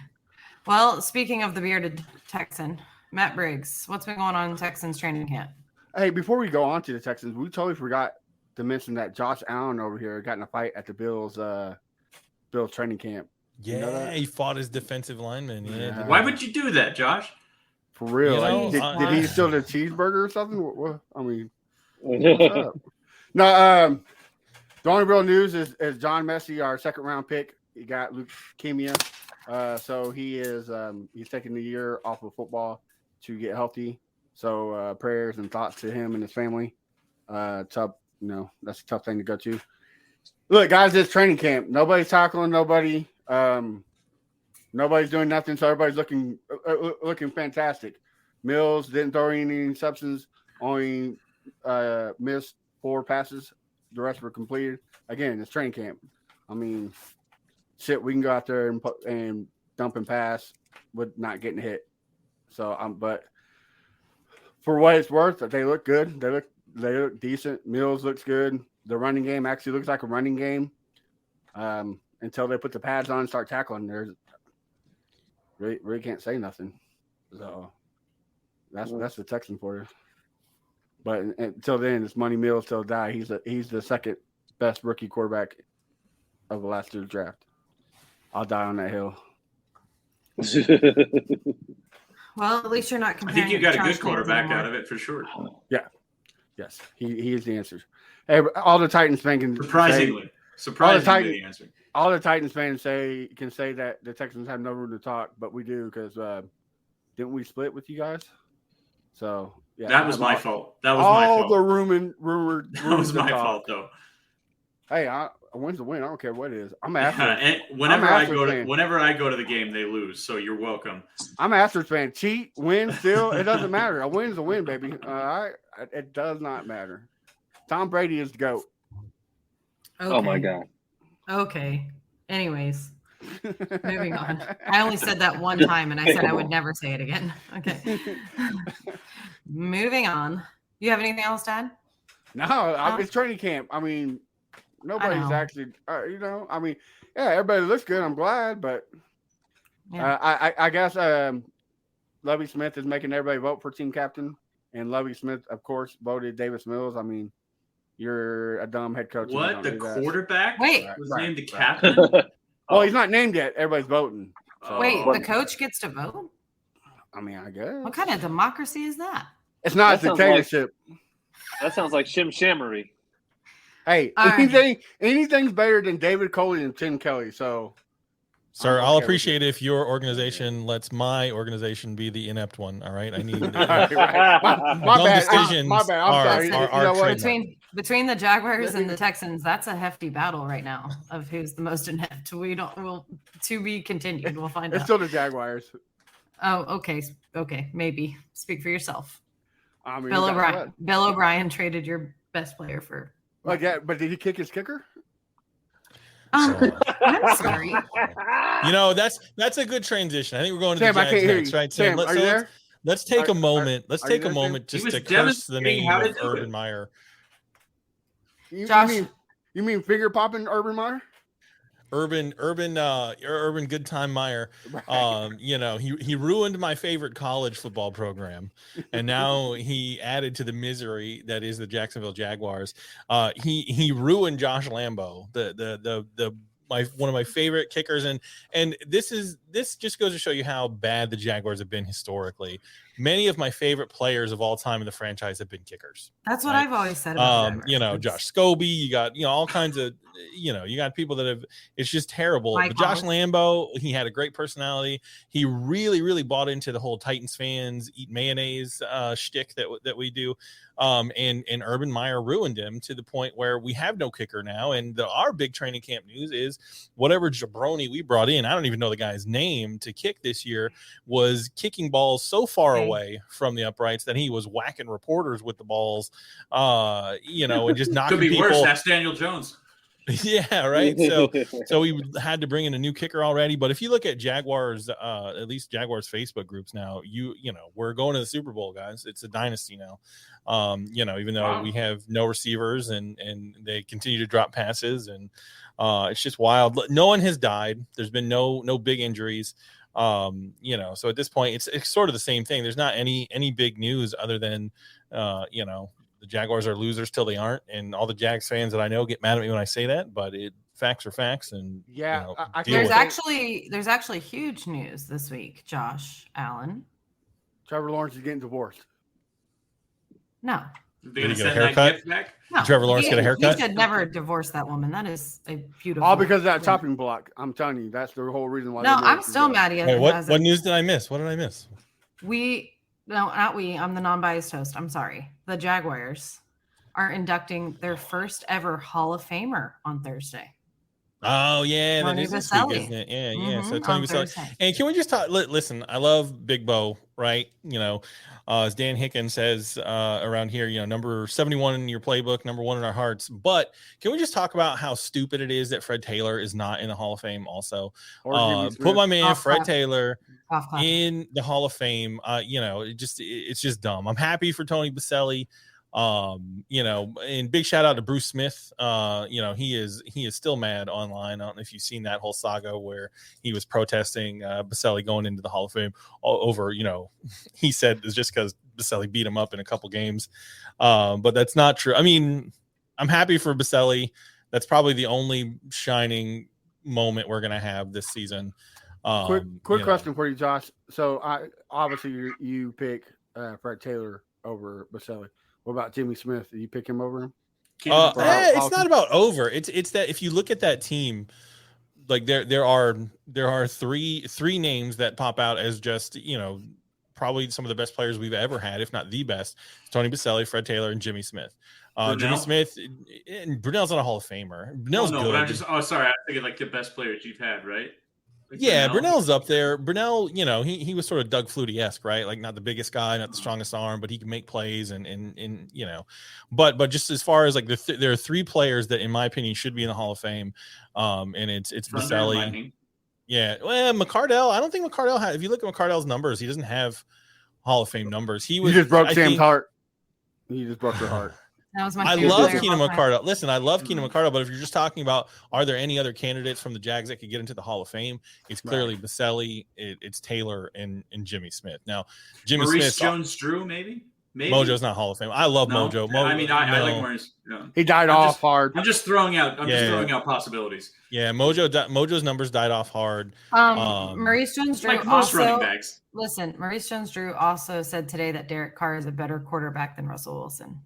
Well, speaking of the bearded Texan, Matt Briggs, what's been going on in Texans training camp? Hey, before we go on to the Texans, we totally forgot to mention that Josh Allen over here got in a fight at the Bills training camp. Yeah, You know that? he fought his defensive lineman. Yeah. Why would you do that, Josh? For real. You know, Did he steal the cheeseburger or something? What, I mean, what's up? No, the only real news is John Messi, our second round pick. He got leukemia. So he is he's taking the year off of football to get healthy. So prayers and thoughts to him and his family. Tough, that's a tough thing to go to. Look, guys, it's training camp. Nobody's tackling nobody. Nobody's doing nothing, so everybody's looking fantastic. Mills didn't throw any substance, only missed 4 passes. The rest were completed. Again, it's training camp. I mean, shit, we can go out there and dump and pass with not getting hit. So, but for what it's worth, they look good. They look decent. Mills looks good. The running game actually looks like a running game. Until they put the pads on and start tackling, there's really can't say nothing. So that's the Texan for you. But until then, it's Money Mills till die. He's the second best rookie quarterback of the last year's draft. I'll die on that hill. Well, at least you're not I comparing. think you got a Josh good quarterback anymore. out of it for sure. Yes, he is the answer. Hey, all the Titans fans can Surprisingly the answer. All the Titans fans can say that the Texans have no room to talk, but we do because didn't we split with you guys? So yeah, That was my fault. That was my fault. the rumored. That was my fault, though. Hey, a win's a win. I don't care what it is. I'm an Astros. And whenever I fan. go to the game, they lose. So you're welcome. I'm an Astros fan. Cheat, win, still, it doesn't matter. A win's a win, baby. It does not matter. Tom Brady is the GOAT. Okay. Oh my God. Okay. Anyways, moving on. I only said that one time, and I said I would never say it again. Okay. Moving on. You have anything else to add? No, it's training camp. I mean, nobody's actually, I mean, yeah, everybody looks good. I'm glad, but I guess Lovie Smith is making everybody vote for team captain, and Lovie Smith, of course, voted Davis Mills. I mean, you're a dumb head coach. What? The quarterback was named the captain? Well, he's not named yet. Everybody's voting. So. Wait, the coach gets to vote? I mean, I guess. What kind of democracy is that? It's not a dictatorship. That sounds like shimshammery. Hey, anything's better than David Coley and Tim Kelly. So, sir, I'll appreciate it if your organization lets my organization be the inept one. All right, I need my bad. decisions. My bad. I'm sorry. Between the Jaguars and the Texans, that's a hefty battle right now of who's the most inept. To be continued. We'll find out. It's still the Jaguars. Oh, okay. Okay, maybe. Speak for yourself. I mean, Bill O'Brien traded your best player for. But did he kick his kicker? I'm sorry. That's a good transition. I think we're going to Sam, the Jags I can't next, hear you. right? Sam, are you there? Let's take a moment. Let's take a there, moment Sam? just to curse the name of Urban Meyer. Josh, you mean finger popping Urban Meyer? Urban Good Time Meyer. He ruined my favorite college football program, and now he added to the misery that is the Jacksonville Jaguars. He ruined Josh Lambo, one of my favorite kickers, and this just goes to show you how bad the Jaguars have been historically. Many of my favorite players of all time in the franchise have been kickers. That's what I've always said about Josh Scobie, you got all kinds of you got people that have, it's just terrible. But Josh Lambo, he had a great personality. He really bought into the whole Titans fans eat mayonnaise shtick that we do. And Urban Meyer ruined him to the point where we have no kicker now. And our big training camp news is whatever jabroni we brought in, I don't even know the guy's name, to kick this year, was kicking balls so far away from the uprights that he was whacking reporters with the balls, and just knocking people. Could be people. worse. That's Daniel Jones. Yeah, right. So we had to bring in a new kicker already. But if you look at Jaguars, at least Jaguars Facebook groups now, we're going to the Super Bowl, guys. It's a dynasty now. Even though we have no receivers and they continue to drop passes, and it's just wild. No one has died. There's been no big injuries. So at this point it's sort of the same thing. There's not any big news other than the Jaguars are losers till they aren't, and all the Jags fans that I know get mad at me when I say that, but facts are facts. And there's actually huge news this week, Josh Allen. Trevor Lawrence is getting divorced. No. Did he get a haircut? No. Trevor Lawrence get a haircut? He should never divorce that woman. That is a beautiful. All because of that chopping block. I'm telling you, that's the whole reason why. No, I'm still mad at you. What news did I miss? What did I miss? Not we. I'm the non-biased host. I'm sorry. The Jaguars are inducting their first ever Hall of Famer on Thursday. Oh yeah, that is this week, isn't it? Yeah. So Tony Baselli. And can we just talk? Listen, I love Big Bo, right? As Dan Hicken says around here, number 71 in your playbook, number 1 in our hearts. But can we just talk about how stupid it is that Fred Taylor is not in the Hall of Fame? Also, put my man Fred Taylor in the Hall of Fame. It's just dumb. I'm happy for Tony Baselli. And big shout out to Bruce Smith. He is still mad online. I don't know if you've seen that whole saga where he was protesting Baselli going into the Hall of Fame over, he said it's just because Baselli beat him up in a couple games. But that's not true. I mean, I'm happy for Baselli. That's probably the only shining moment we're going to have this season. Quick question for you, Josh. So obviously you pick Fred Taylor over Baselli. What about Jimmy Smith? Did you pick him over him? It's not about over. It's that if you look at that team, like there are three names that pop out as just probably some of the best players we've ever had, if not the best. Tony Baselli, Fred Taylor, and Jimmy Smith. Jimmy Smith and Brunell's not a Hall of Famer. Brunell's good. But I'm just sorry. I thinking like the best players you've had, right? Yeah, Brunell's up there. Brunell, he was sort of Doug Flutie-esque, right? Like not the biggest guy, not the strongest arm, but he can make plays and But just as far as like there are 3 players that, in my opinion, should be in the Hall of Fame, and it's Baselli. Yeah, well, McCardell. I don't think McCardell had. If you look at McCardell's numbers, he doesn't have Hall of Fame numbers. He just broke Sam's heart. He just broke your heart. That was my I love Keenan McCardell. Listen, I love Keenan McCardell, but if you're just talking about are there any other candidates from the Jags that could get into the Hall of Fame, it's clearly Baselli, it's Taylor, and Jimmy Smith. Now, Jimmy Maurice Smith, Jones-Drew, maybe. Mojo's not Hall of Fame. I love Mojo. I like Maurice. No. He died off hard. I'm just throwing out. Throwing out possibilities. Yeah, Mojo's numbers died off hard. Maurice Jones-Drew like most running backs. Listen, Maurice Jones-Drew also said today that Derek Carr is a better quarterback than Russell Wilson.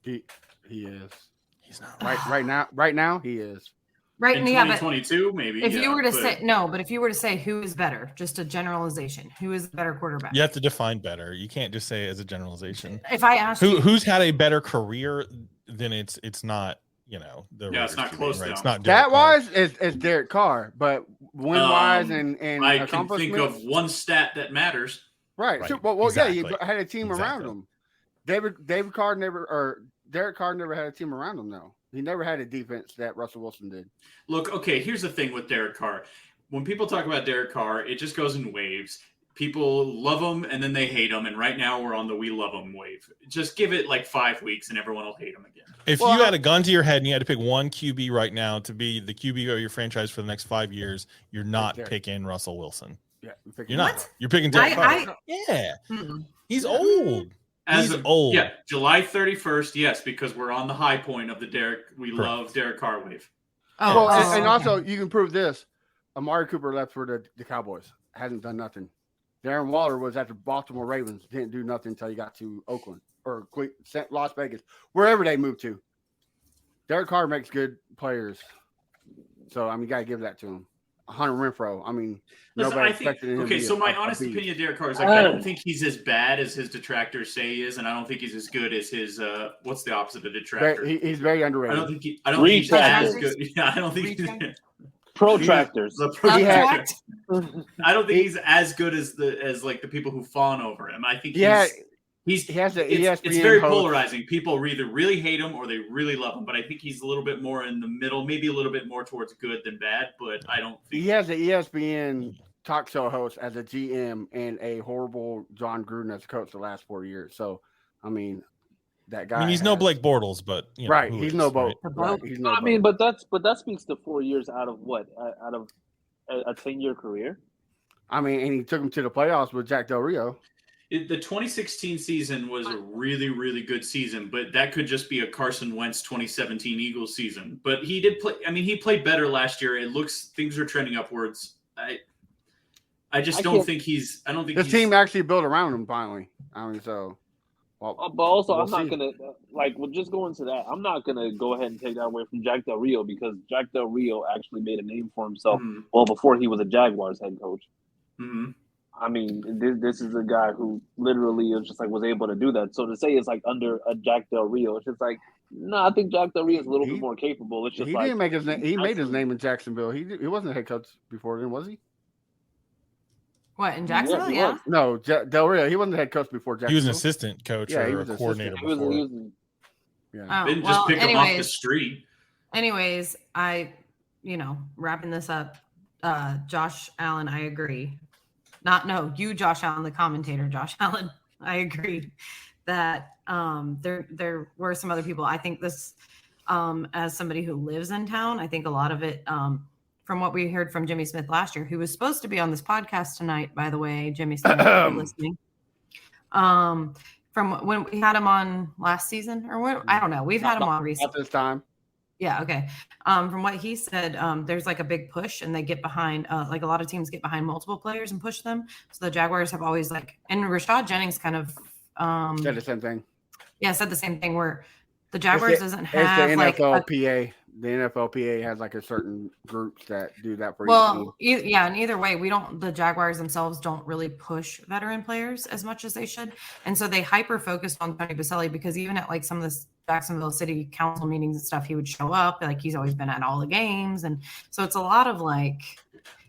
He is. He's not right now. He is. Right in 2022, maybe. If you were to say no, but if you were to say who is better, just a generalization, who is the better quarterback? You have to define better. You can't just say it as a generalization. If I ask who's had a better career, then it's not. It's not close. Right? It's not that wise is Derek Carr, but win wise and I can think of one stat that matters. Right. So, he had a team around him. Derek Carr never had a team around him though. He never had a defense that Russell Wilson did. Look, okay, here's the thing with Derek Carr. When people talk about Derek Carr, it just goes in waves. People love him and then they hate him, and right now we're on the we love him wave. Just give it like 5 weeks and everyone will hate him again. If you had a gun to your head and you had to pick one QB right now to be the QB of your franchise for the next 5 years, you're not picking Russell Wilson. Yeah, you're not. What? You're picking Derek Carr. Yeah, he's old. Old. Yeah, July 31st. Yes, because we're on the high point of the Derek. We love Derek Carr wave. Oh, well, and also you can prove this. Amari Cooper left for the Cowboys. Hasn't done nothing. Darren Waller was at the Baltimore Ravens. Didn't do nothing until he got to Oakland or Las Vegas, wherever they moved to. Derek Carr makes good players. So, I mean, you got to give that to him. Hunter Renfrow. I mean, nobody expected him. Okay, so my honest opinion of Derek Carr is like, I don't think he's as bad as his detractors say he is, and I don't think he's as good as his what's the opposite of detractor? He's very underrated. I don't think he's as good. Yeah, I don't think he's protractors. I don't think he's as good as the people who fawn over him. I think it's very polarizing. People either really hate him or they really love him. But I think he's a little bit more in the middle, maybe a little bit more towards good than bad. But I don't think he has an ESPN talk show host as a GM and a horrible John Gruden as coach the last 4 years. So, I mean, that guy. I mean, he's no Blake Bortles, but right, he's no boat. Right? He's no. I mean, but that speaks to 4 years out of what? Out of a 10-year career. I mean, and he took him to the playoffs with Jack Del Rio. The 2016 season was a really, really good season, but that could just be a Carson Wentz 2017 Eagles season. But he did play. I mean, he played better last year. It looks things are trending upwards. I don't think the team actually built around him finally. I mean, so. Well, but also, I'm not gonna just go into that. I'm not gonna go ahead and take that away from Jack Del Rio because Jack Del Rio actually made a name for himself well before he was a Jaguars head coach. Mm-hmm. I mean, this is a guy who literally was able to do that. So to say it's like under a Jack Del Rio, it's just like no. I think Jack Del Rio is a little bit more capable. It's just he didn't make his name. He made his name in Jacksonville. He wasn't a head coach before then, was he? What, in Jacksonville? Yeah. No, Del Rio. He wasn't the head coach before Jacksonville. He was an assistant coach or a coordinator before. Didn't just pick him off the street. Anyways, wrapping this up, Josh Allen, I agree. You, Josh Allen, the commentator, Josh Allen. I agree that there were some other people. I think this, as somebody who lives in town, I think a lot of it from what we heard from Jimmy Smith last year, who was supposed to be on this podcast tonight, by the way, Jimmy Smith, if you're listening. From when we had him on last season, or what? I don't know. We've had him on recently. At this time. Yeah. Okay. From what he said, there's like a big push, and they get behind. Like a lot of teams get behind multiple players and push them. So the Jaguars have always and Rashad Jennings kind of said the same thing. Yeah, said the same thing where the Jaguars doesn't have the NFLPA. The NFLPA has like a certain groups that do that for each team. And either way, the Jaguars themselves don't really push veteran players as much as they should. And so they hyper focused on Tony Boselli because even at like some of the Jacksonville City Council meetings and stuff, he would show up. Like he's always been at all the games. And so it's a lot of like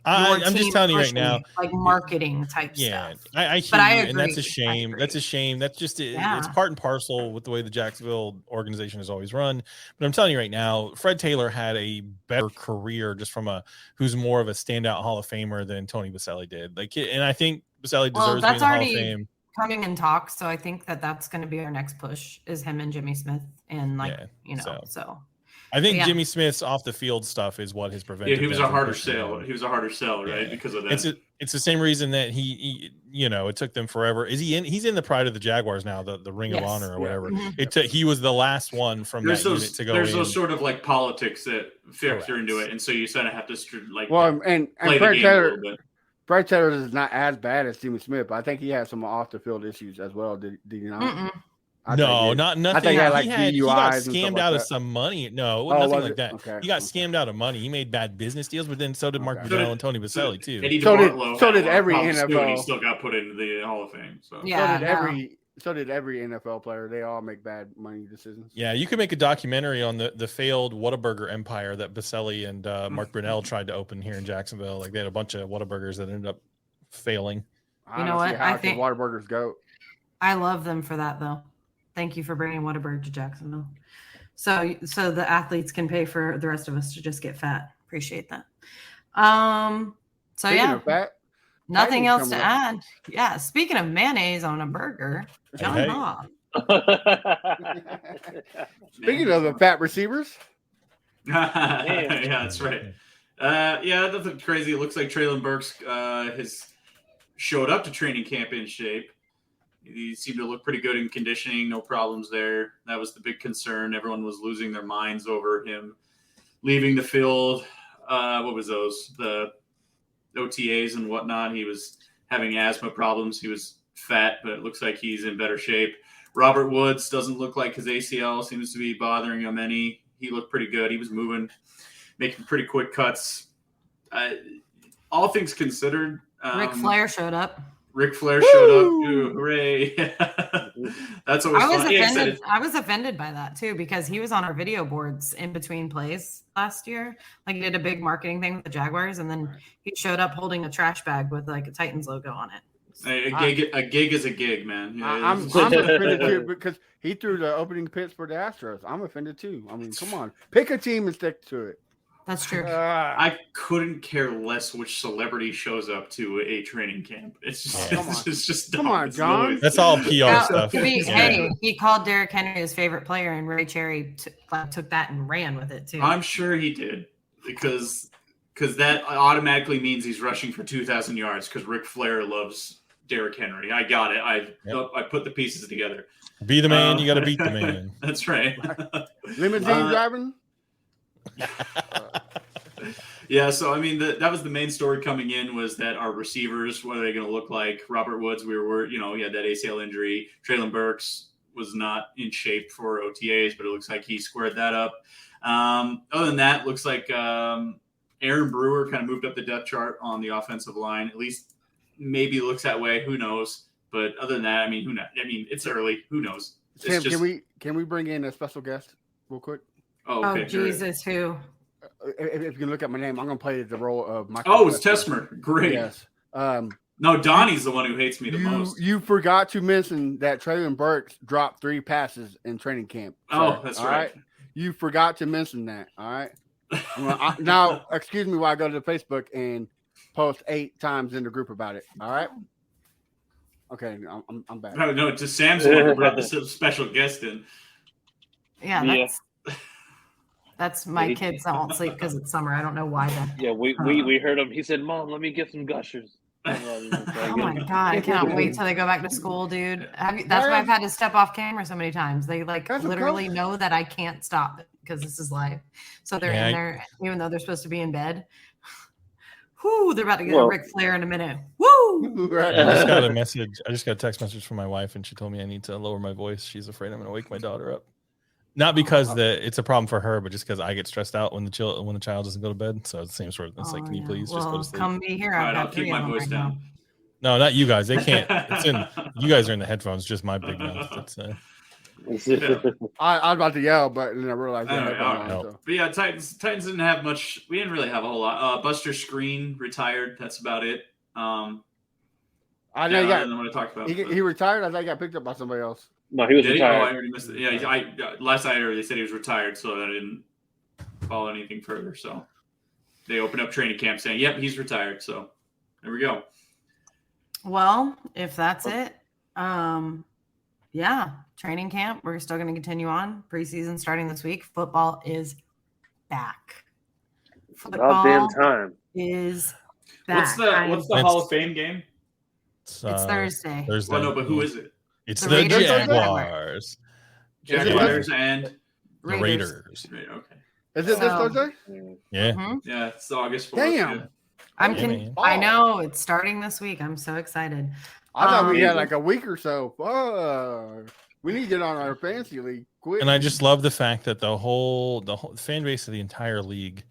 I'm just telling you right now, like marketing type stuff. I hear you, and that's a shame. That's a shame. That's just it's part and parcel with the way the Jacksonville organization is always run. But I'm telling you right now, Fred Taylor had a better career just from who's more of a standout Hall of Famer than Tony Boselli did. And I think Boselli deserves to be in the Hall of Fame. Coming in talks, so I think that's going to be our next push is him and Jimmy Smith, and so. I think Jimmy Smith's off the field stuff is what has prevented. Yeah, he was a harder sell. He was a harder sell, right? Because of that. It's the same reason that he it took them forever. He's in the pride of the Jaguars now, the Ring of Honor or whatever. Mm-hmm. He was the last one from that unit to go. There's those sort of like politics that factor into it, and so you sort of have to play Fred Taylor. A little bit. Fred Taylor is not as bad as Jimmy Smith, but I think he has some off the field issues as well. Did he not? Mm-mm. No, not nothing. I think he got scammed out of that. some money. No, nothing like that. Okay. He got scammed out of money. He made bad business deals, but then so did Mark Brunell and Tony Boselli too. So did every NFL. He still got put into the Hall of Fame. So So did every NFL player. They all make bad money decisions. Yeah, you could make a documentary on the failed Whataburger empire that Boselli and Mark Brunell tried to open here in Jacksonville. Like they had a bunch of Whataburgers that ended up failing. You know what? I think Whataburgers go. I love them for that though. Thank you for bringing Whataburger to Jacksonville. So the athletes can pay for the rest of us to just get fat. Appreciate that. Speaking of fat, nothing else to coming up. add. Yeah. Speaking of mayonnaise on a burger, John Hey. Haw. Speaking of the fat receivers, Yeah, that's right. Yeah, nothing crazy. It looks like Traylon Burks has showed up to training camp in shape. He seemed to look pretty good in conditioning, no problems there. That was the big concern. Everyone was losing their minds over him leaving the field. What was those? The OTAs and whatnot. He was having asthma problems. He was fat, but it looks like he's in better shape. Robert Woods doesn't look like his ACL seems to be bothering him any. He looked pretty good. He was moving, making pretty quick cuts. All things considered. Ric Flair showed up. Ric Flair showed up. Ooh, hooray. That's always fun. I was offended by that too, because he was on our video boards in between plays last year. Like he did a big marketing thing with the Jaguars, and then he showed up holding a trash bag with like a Titans logo on it. A gig is a gig, man. Yeah, I'm offended too because he threw the opening pitch for the Astros. I'm offended too. I mean, come on, pick a team and stick to it. That's true. I couldn't care less which celebrity shows up to a training camp. It's just come on, John. That's all PR stuff. Hey, he called Derrick Henry his favorite player, and Ray Cherry took that and ran with it too. I'm sure he did because that automatically means he's rushing for 2,000 yards because Ric Flair loves Derrick Henry. I got it. I put the pieces together. Be the man. You got to beat the man. That's right. Limousine driving. Yeah, so I mean that was the main story coming in was that our receivers, what are they going to look like? Robert Woods, we were he had that ACL injury. Traylon Burks was not in shape for OTAs, but it looks like he squared that up. Other than that, looks like Aaron Brewer kind of moved up the depth chart on the offensive line. At least maybe looks that way. Who knows? But other than that, I mean, it's early. Who knows? Sam, can we bring in a special guest real quick? Oh, okay, Jesus, who? If you can look at my name, I'm going to play the role of Michael. Oh, it's Tesmer. Great. Yes. No, Donnie's the one who hates me the most. You forgot to mention that Traylon Burks dropped 3 passes in training camp. So, that's right. You forgot to mention that. All right. Now, excuse me while I go to Facebook and post 8 times in the group about it. All right. Okay, I'm back. No, just Sam's the one who brought the special guest in. Yeah, that's my kids that won't sleep because it's summer. I don't know why that. Yeah, we heard him. He said, "Mom, let me get some gushers." Oh my god, I cannot wait till they go back to school, dude. That's why I've had to step off camera so many times. They literally know that I can't stop it because this is live. So they're in there, even though they're supposed to be in bed. Whoo, they're about to get a Ric Flair in a minute. Woo! I just got a message. I just got a text message from my wife, and she told me I need to lower my voice. She's afraid I'm going to wake my daughter up. Not because it's a problem for her, but just because I get stressed out when the child doesn't go to bed. So it's the same sort of. It's like, can you please just go to sleep? Come be here. All right, I'll keep my voice down. No, not you guys. They can't. You guys are in the headphones. Just my big mouth. I was about to yell, but then I realized. But yeah, Titans didn't have much. We didn't really have a whole lot. Buster Screen retired. That's about it. I know what I talked about. He retired. I think he got picked up by somebody else. No, he was retired. I already missed it. Yeah, last I heard, they said he was retired, so I didn't follow anything further. So they opened up training camp saying, "Yep, he's retired." So there we go. Well, if that's it, yeah, training camp. We're still going to continue on. Preseason starting this week. Football is back. About damn time. Is back. What's the Hall of Fame game? It's Thursday. Well, no, but who is it? It's the Jaguars. Jaguars and the Raiders. Right, okay. Is it this Thursday? Yeah. Mm-hmm. Yeah, it's August 4th. Damn. I know it's starting this week. I'm so excited. I thought we had like a week or so. We need to get on our fantasy league quick. And I just love the fact that the whole fan base of the entire league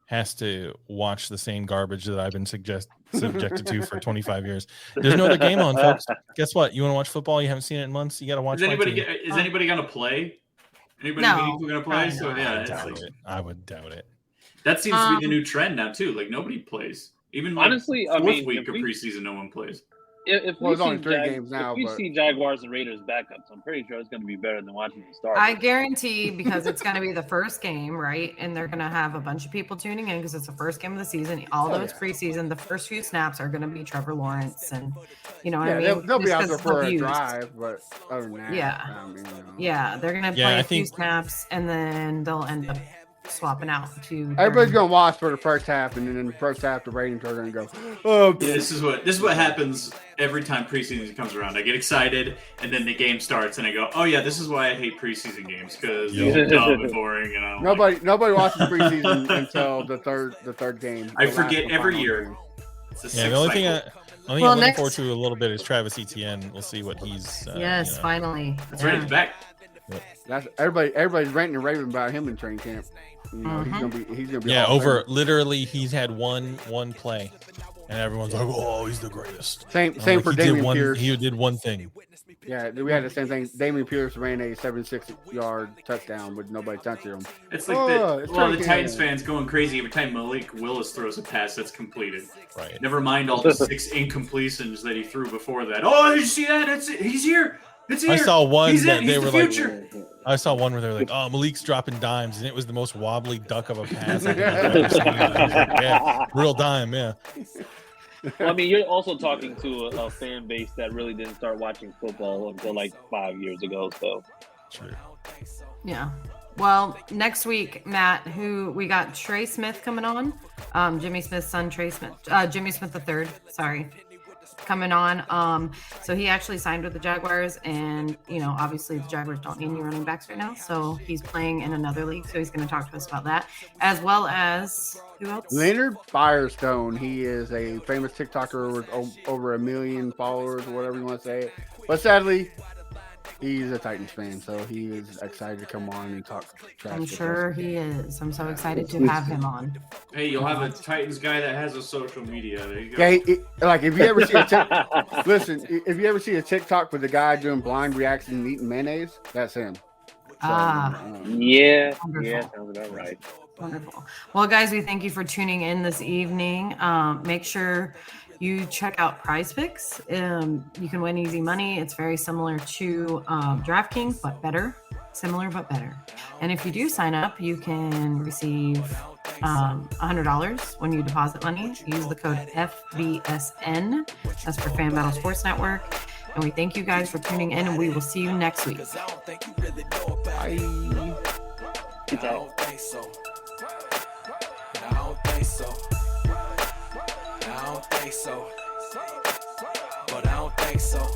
has to watch the same garbage that I've been subjected to for 25 years. There's no other game on, folks. Guess what? You want to watch football? You haven't seen it in months. You got to watch. Is anybody going to play? Anybody meaningful going to play? So yeah, I would doubt it. That seems to be the new trend now too. Like nobody plays. Even honestly, fourth week of preseason, no one plays. If Well, we it's only see 3 games now, if we but see Jaguars and Raiders backups, I'm pretty sure it's going to be better than watching the start. I guarantee, because it's going to be the first game, right? And they're going to have a bunch of people tuning in because it's the first game of the season. Although it's preseason, the first few snaps are going to be Trevor Lawrence, and you know what I mean. They'll be Just out 'cause there for a abused. drive, but other than that, Yeah. I mean, Yeah, they're going to play a few snaps, and then they'll end up swapping out to. Everybody's going to watch for the first half, and then in the first half, the ratings are going to go. Oh, yeah, this is what happens every time preseason comes around. I get excited, and then the game starts, and I go, "Oh yeah, this is why I hate preseason games because they're dumb and boring." And I'm nobody watches preseason until the third game. I forget every year. The only thing I'm looking forward to a little bit is Travis Etienne. We'll see what he's. Yes, finally. That's right. He's back. That's everybody's ranting and raving about him in training camp. You know, he's gonna be. Yeah, over literally, he's had one play, and everyone's like, "Oh, he's the greatest." Same for Damian Pierce. He did one thing. Yeah, we had the same thing. Damian Pierce ran a 76-yard touchdown with nobody touching him. It's like the Titans fans going crazy every time Malik Willis throws a pass that's completed. Right. Never mind all the 6 incompletions that he threw before that. Oh, did you see that? He's here. It's here. I saw one that they were like. Future. I saw one where they were like, "Oh, Malik's dropping dimes," and it was the most wobbly duck of a pass I've ever seen. Yeah, real dime, yeah. Well, I mean, you're also talking to a fan base that really didn't start watching football until like 5 years ago. So, true. Yeah. Well, next week, Matt, who we got Trey Smith coming on, Jimmy Smith's son, Jimmy Smith III. Sorry. Coming on. So he actually signed with the Jaguars, and obviously the Jaguars don't need any running backs right now, so he's playing in another league. So he's going to talk to us about that, as well as who else? Leonard Firestone. He is a famous TikToker with over 1 million followers, or whatever you want to say it. But sadly, he's a Titans fan, so he is excited to come on and talk trash. I'm sure he is. I'm so excited to have him on. Hey, you'll have a Titans guy that has a social media. There you go. Yeah, like if you ever see if you ever see a TikTok with a guy doing blind reaction and eating mayonnaise, that's him. So, yeah, wonderful. Yeah, sounds about right. Wonderful. Well, guys, we thank you for tuning in this evening. Make sure you check out Prize Picks. You can win easy money. It's very similar to DraftKings, but better. Similar, but better. And if you do sign up, you can receive $100 when you deposit money. Use the code FBSN. That's for Fan Battle Sports Network. And we thank you guys for tuning in, and we will see you next week. Bye. Peace out. But I don't think so.